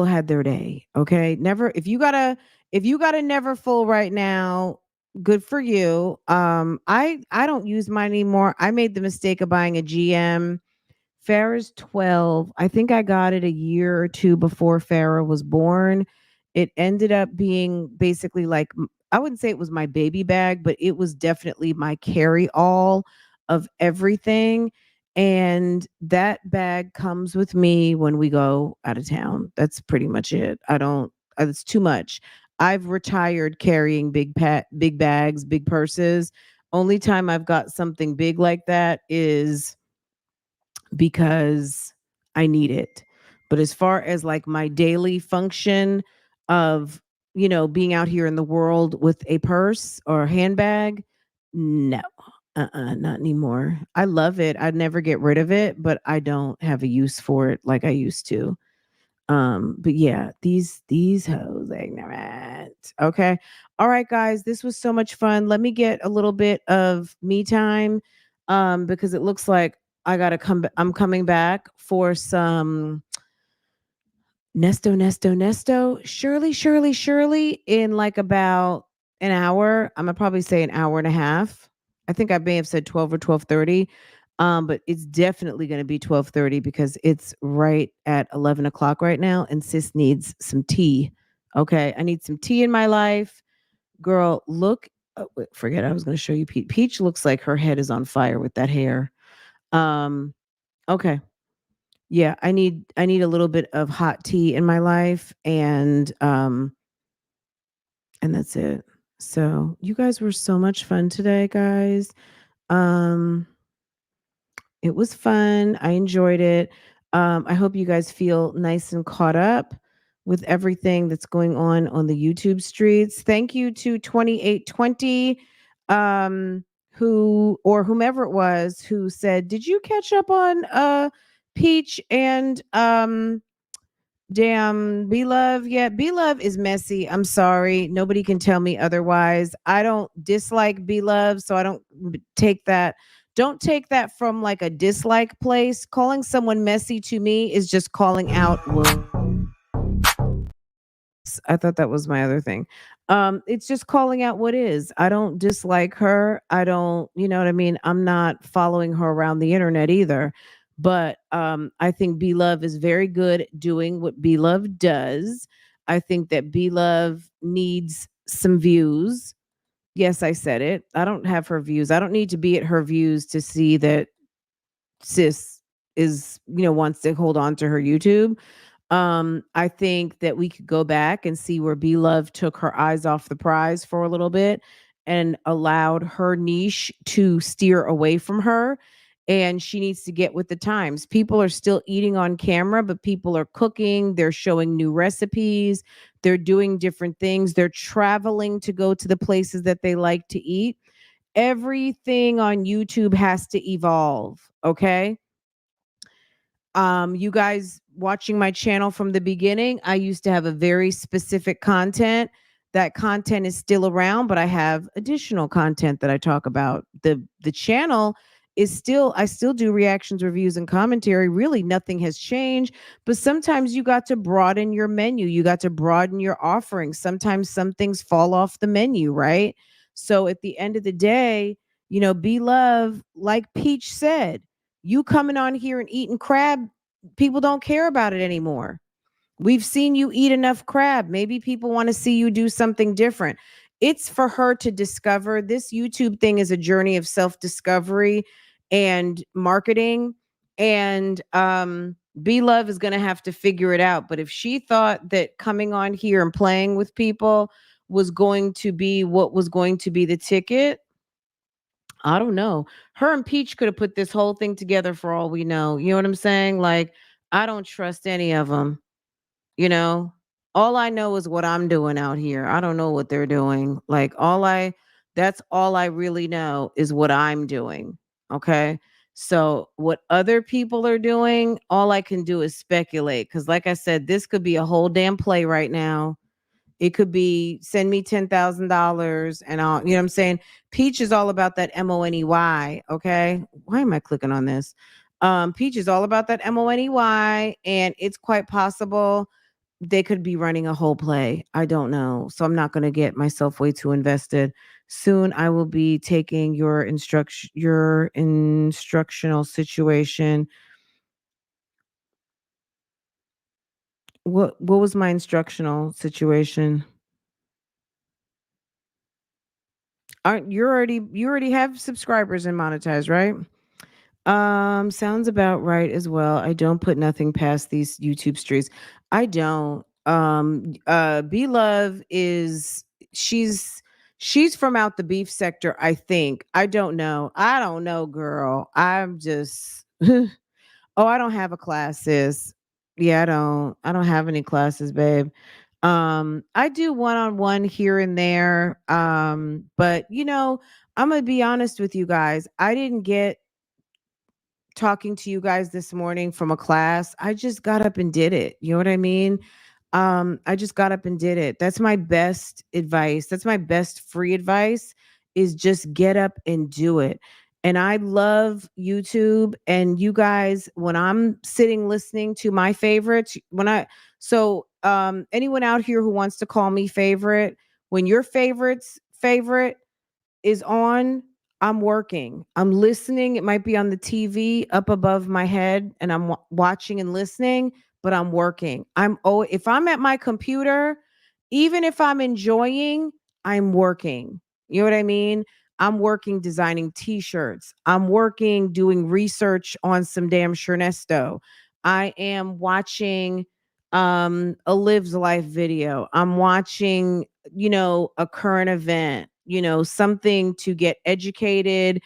had their day. Okay. If you got a Neverfull right now, good for you. I don't use mine anymore. I made the mistake of buying a GM. Farrah's 12. I think I got it a year or two before Farrah was born. It ended up being basically like, I wouldn't say it was my baby bag, but it was definitely my carry all of everything. And that bag comes with me when we go out of town. That's pretty much it. I don't, it's too much. I've retired carrying big bags, big purses. Only time I've got something big like that is because I need it. But as far as like my daily function of, being out here in the world with a purse or a handbag, no. Not anymore. I love it. I'd never get rid of it, but I don't have a use for it like I used to. But yeah, these hoes ignorant. Okay. All right, guys, this was so much fun. Let me get a little bit of me time. Because it looks like I gotta I'm coming back for some Nesto, Shirley in like about an hour. I'm gonna probably say an hour and a half. I think I may have said 12 or 12:30. But it's definitely gonna be 12:30 because it's right at 11 o'clock right now, and sis needs some tea. Okay. I need some tea in my life. Girl, look. Oh, wait, forget I was gonna show you Peach. Peach looks like her head is on fire with that hair. Um, okay. Yeah, I need a little bit of hot tea in my life, and that's it. So, you guys were so much fun today, guys. Um it was fun. I enjoyed it. I hope you guys feel nice and caught up with everything that's going on the YouTube streets. Thank you to 2820 who or whomever it was who said, "Did you catch up on Peach and damn, Blove? Yeah, Blove is messy. I'm sorry. Nobody can tell me otherwise. I don't dislike Blove, so I don't take that. Don't take that from like a dislike place. Calling someone messy to me is just calling out. I thought that was my other thing. It's just calling out what is. I don't dislike her. I don't, you know what I mean? I'm not following her around the internet either. But I think B Love is very good at doing what B Love does. I think that B Love needs some views. Yes, I said it. I don't have her views. I don't need to be at her views to see that sis is, wants to hold on to her YouTube. I think that we could go back and see where B Love took her eyes off the prize for a little bit and allowed her niche to steer away from her. And she needs to get with the times. People are still eating on camera, but people are cooking. They're showing new recipes. They're doing different things. They're traveling to go to the places that they like to eat. Everything on YouTube has to evolve. Okay. You guys watching my channel from the beginning, I used to have a very specific content. That content is still around, but I have additional content that I talk about. The channel is still, I still do reactions, reviews, and commentary. Really nothing has changed, but sometimes you got to broaden your menu. You got to broaden your offerings. Sometimes some things fall off the menu, right? So at the end of the day, Be Love, like Peach said, you coming on here and eating crab, people don't care about it anymore. We've seen you eat enough crab. Maybe people want to see you do something different. It's for her to discover. This YouTube thing is a journey of self-discovery and marketing. And B Love is going to have to figure it out. But if she thought that coming on here and playing with people was going to be what was going to be the ticket, I don't know. Her and Peach could have put this whole thing together for all we know. You know what I'm saying? Like, I don't trust any of them. You know, all I know is what I'm doing out here. I don't know what they're doing. Like, that's all I really know is what I'm doing. Okay. So, what other people are doing, all I can do is speculate. Cause, like I said, this could be a whole damn play right now. It could be send me $10,000 and I'll, you know what I'm saying? Peach is all about that MONEY. Okay. Why am I clicking on this? Peach is all about that MONEY, and it's quite possible they could be running a whole play. I don't know. So I'm not going to get myself way too invested. Soon I will be taking your instructional situation. What was my instructional situation? Aren't you already have subscribers and monetized, right? Sounds about right as well. I don't put nothing past these YouTube streets. I don't. B Love is she's from out the beef sector, I think. I don't know. I don't know, girl. I'm just oh, I don't have a class, sis. Yeah, I don't have any classes, babe. I do one-on-one here and there. But I'm gonna be honest with you guys. I didn't get talking to you guys this morning from a class. I just got up and did it. You know what I mean? I just got up and did it. That's my best advice. That's my best free advice is just get up and do it. And I love YouTube and you guys when I'm sitting listening to my favorites, anyone out here who wants to call me favorite, when your favorites favorite is on, I'm working. I'm listening. It might be on the TV up above my head and I'm watching and listening, but I'm working. If I'm at my computer, even if I'm enjoying, I'm working. You know what I mean? I'm working designing t-shirts. I'm working doing research on some damn Chernesto. I am watching a Lives Life video. I'm watching a current event, something to get educated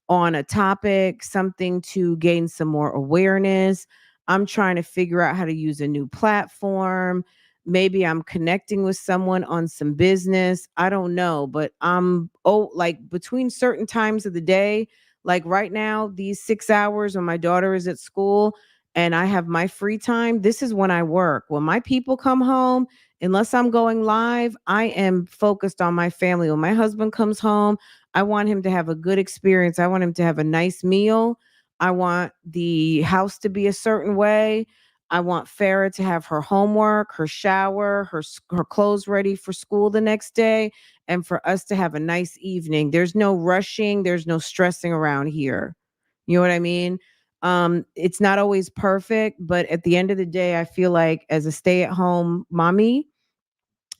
on a topic, something to gain some more awareness. I'm trying to figure out how to use a new platform. Maybe I'm connecting with someone on some business. I don't know, but like between certain times of the day, like right now, these 6 hours when my daughter is at school and I have my free time, this is when I work. When my people come home, unless I'm going live, I am focused on my family. When my husband comes home, I want him to have a good experience. I want him to have a nice meal. I want the house to be a certain way. I want Farah to have her homework, her shower, her clothes ready for school the next day, and for us to have a nice evening. There's no rushing, there's no stressing around here. You know what I mean? It's not always perfect, but at the end of the day, I feel like as a stay-at-home mommy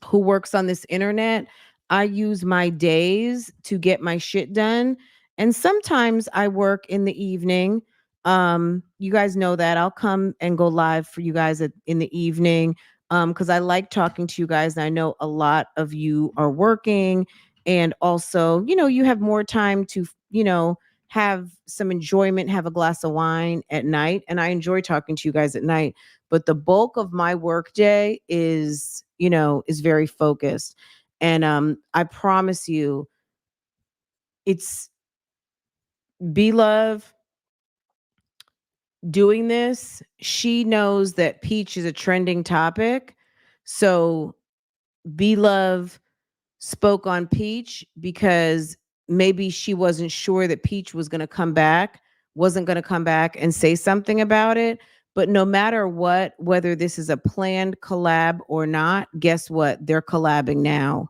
who works on this internet, I use my days to get my shit done. And sometimes I work in the evening. You guys know that I'll come and go live for you guys in the evening because I like talking to you guys. I know a lot of you are working and also, you have more time to, have some enjoyment, have a glass of wine at night. And I enjoy talking to you guys at night, but the bulk of my work day is very focused. And I promise you, it's Blove doing this. She knows that Peach is a trending topic. So Blove spoke on Peach because maybe she wasn't sure that Peach wasn't going to come back and say something about it. But no matter what, whether this is a planned collab or not, guess what? They're collabing now.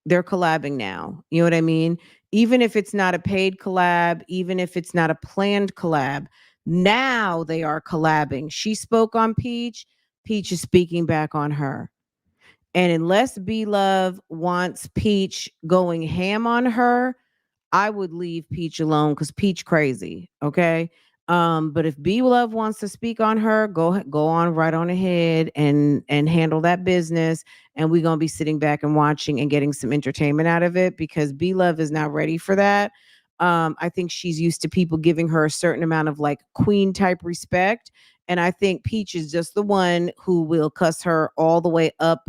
They're collabing now. You know what I mean? Even if it's not a paid collab, even if it's not a planned collab, now they are collabing. She spoke on Peach. Peach is speaking back on her. And unless Blove wants Peach going ham on her, I would leave Peach alone because Peach crazy. Okay. But if Blove wants to speak on her, go on right on ahead and handle that business. And we're gonna be sitting back and watching and getting some entertainment out of it because Blove is not ready for that. I think she's used to people giving her a certain amount of like queen type respect. And I think Peach is just the one who will cuss her all the way up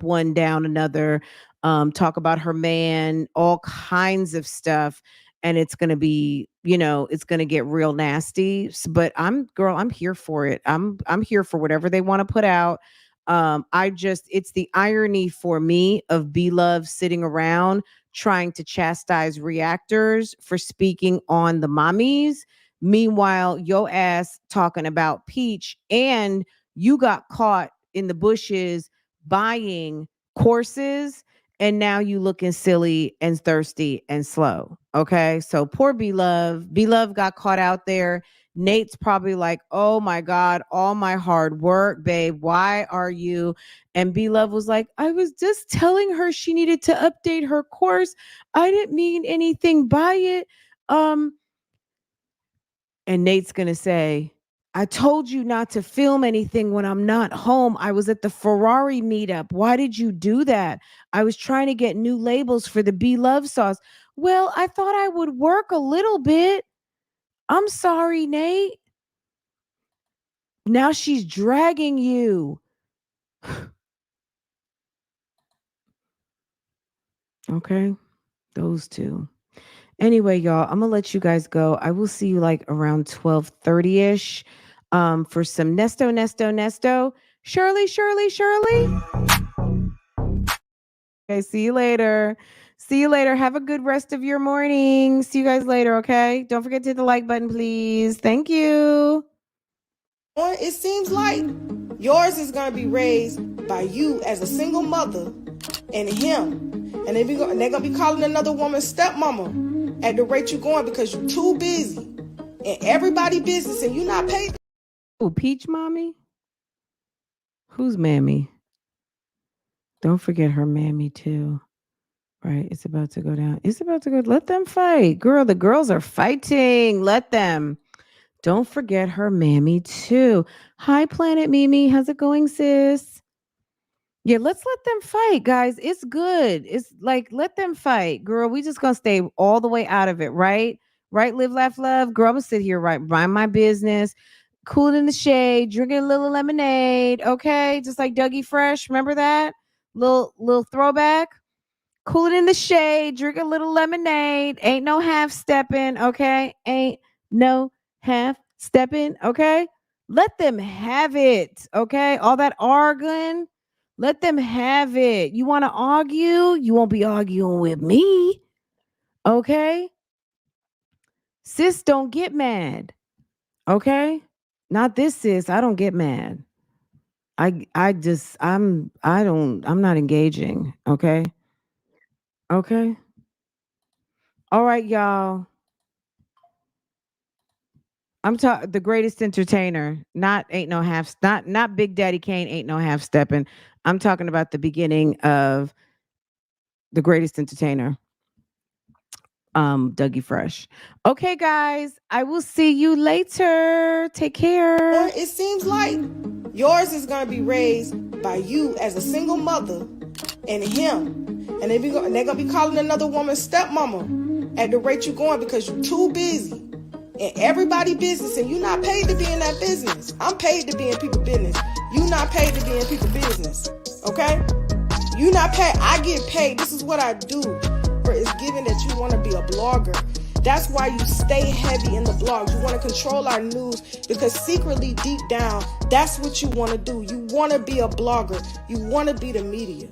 one, down another, talk about her man, all kinds of stuff. And it's going to be, it's going to get real nasty. But I'm here for it. I'm here for whatever they want to put out. It's the irony for me of Blove sitting around trying to chastise reactors for speaking on the mommies. Meanwhile, yo ass talking about Peach and you got caught in the bushes buying courses and now you looking silly and thirsty and slow. Okay. So poor Blove. Blove got caught out there. Nate's probably like, oh my God, all my hard work, babe. Why are you? And Blove was like, I was just telling her she needed to update her course. I didn't mean anything by it. And Nate's going to say, I told you not to film anything when I'm not home. I was at the Ferrari meetup. Why did you do that? I was trying to get new labels for the Blove sauce. Well, I thought I would work a little bit. I'm sorry, Nate. Now she's dragging you. Okay, those two. Anyway, y'all, I'm gonna let you guys go. I will see you like around 12:30ish for some Nesto. Shirley. Okay, see you later. See you later. Have a good rest of your morning. See you guys later, okay? Don't forget to hit the like button, please. Thank you. It seems like yours is going to be raised by you as a single mother and him. And they're going to be calling another woman stepmama at the rate you're going because you're too busy in everybody's business and you're not paid. Oh, Peach Mommy? Who's Mammy? Don't forget her Mammy, too. Right, it's about to go down. It's about to go. Let them fight. Girl, the girls are fighting. Let them. Don't forget her Mammy, too. Hi, Planet Mimi. How's it going, sis? Yeah, let's let them fight, guys. It's good. It's like, let them fight. Girl, we just gonna stay all the way out of it, right? Right, live, laugh, love. Girl, I'm gonna sit here, right, mind my business, cool in the shade, drinking a little lemonade, okay? Just like Dougie Fresh. Remember that? Little throwback. Cool it in the shade, drink a little lemonade. Ain't no half stepping, okay? Ain't no half stepping, okay? Let them have it, okay? All that arguing, let them have it. You want to argue? You won't be arguing with me, okay? Sis, don't get mad, okay? Not this sis. I don't get mad. I'm not engaging, okay? Okay. All right, y'all. I'm talking the greatest entertainer, not Big Daddy Kane, ain't no half stepping. I'm talking about the beginning of the greatest entertainer, Dougie Fresh. Okay, guys, I will see you later. Take care. It seems like yours is going to be raised by you as a single mother and him. And they're going to be calling another woman stepmama at the rate you're going because you're too busy in everybody's business and you're not paid to be in that business. I'm paid to be in people's business. You're not paid to be in people's business. Okay? You're not paid. I get paid. This is what I do. It's given that you want to be a blogger. That's why you stay heavy in the blogs. You want to control our news because secretly, deep down, that's what you want to do. You want to be a blogger. You want to be the media.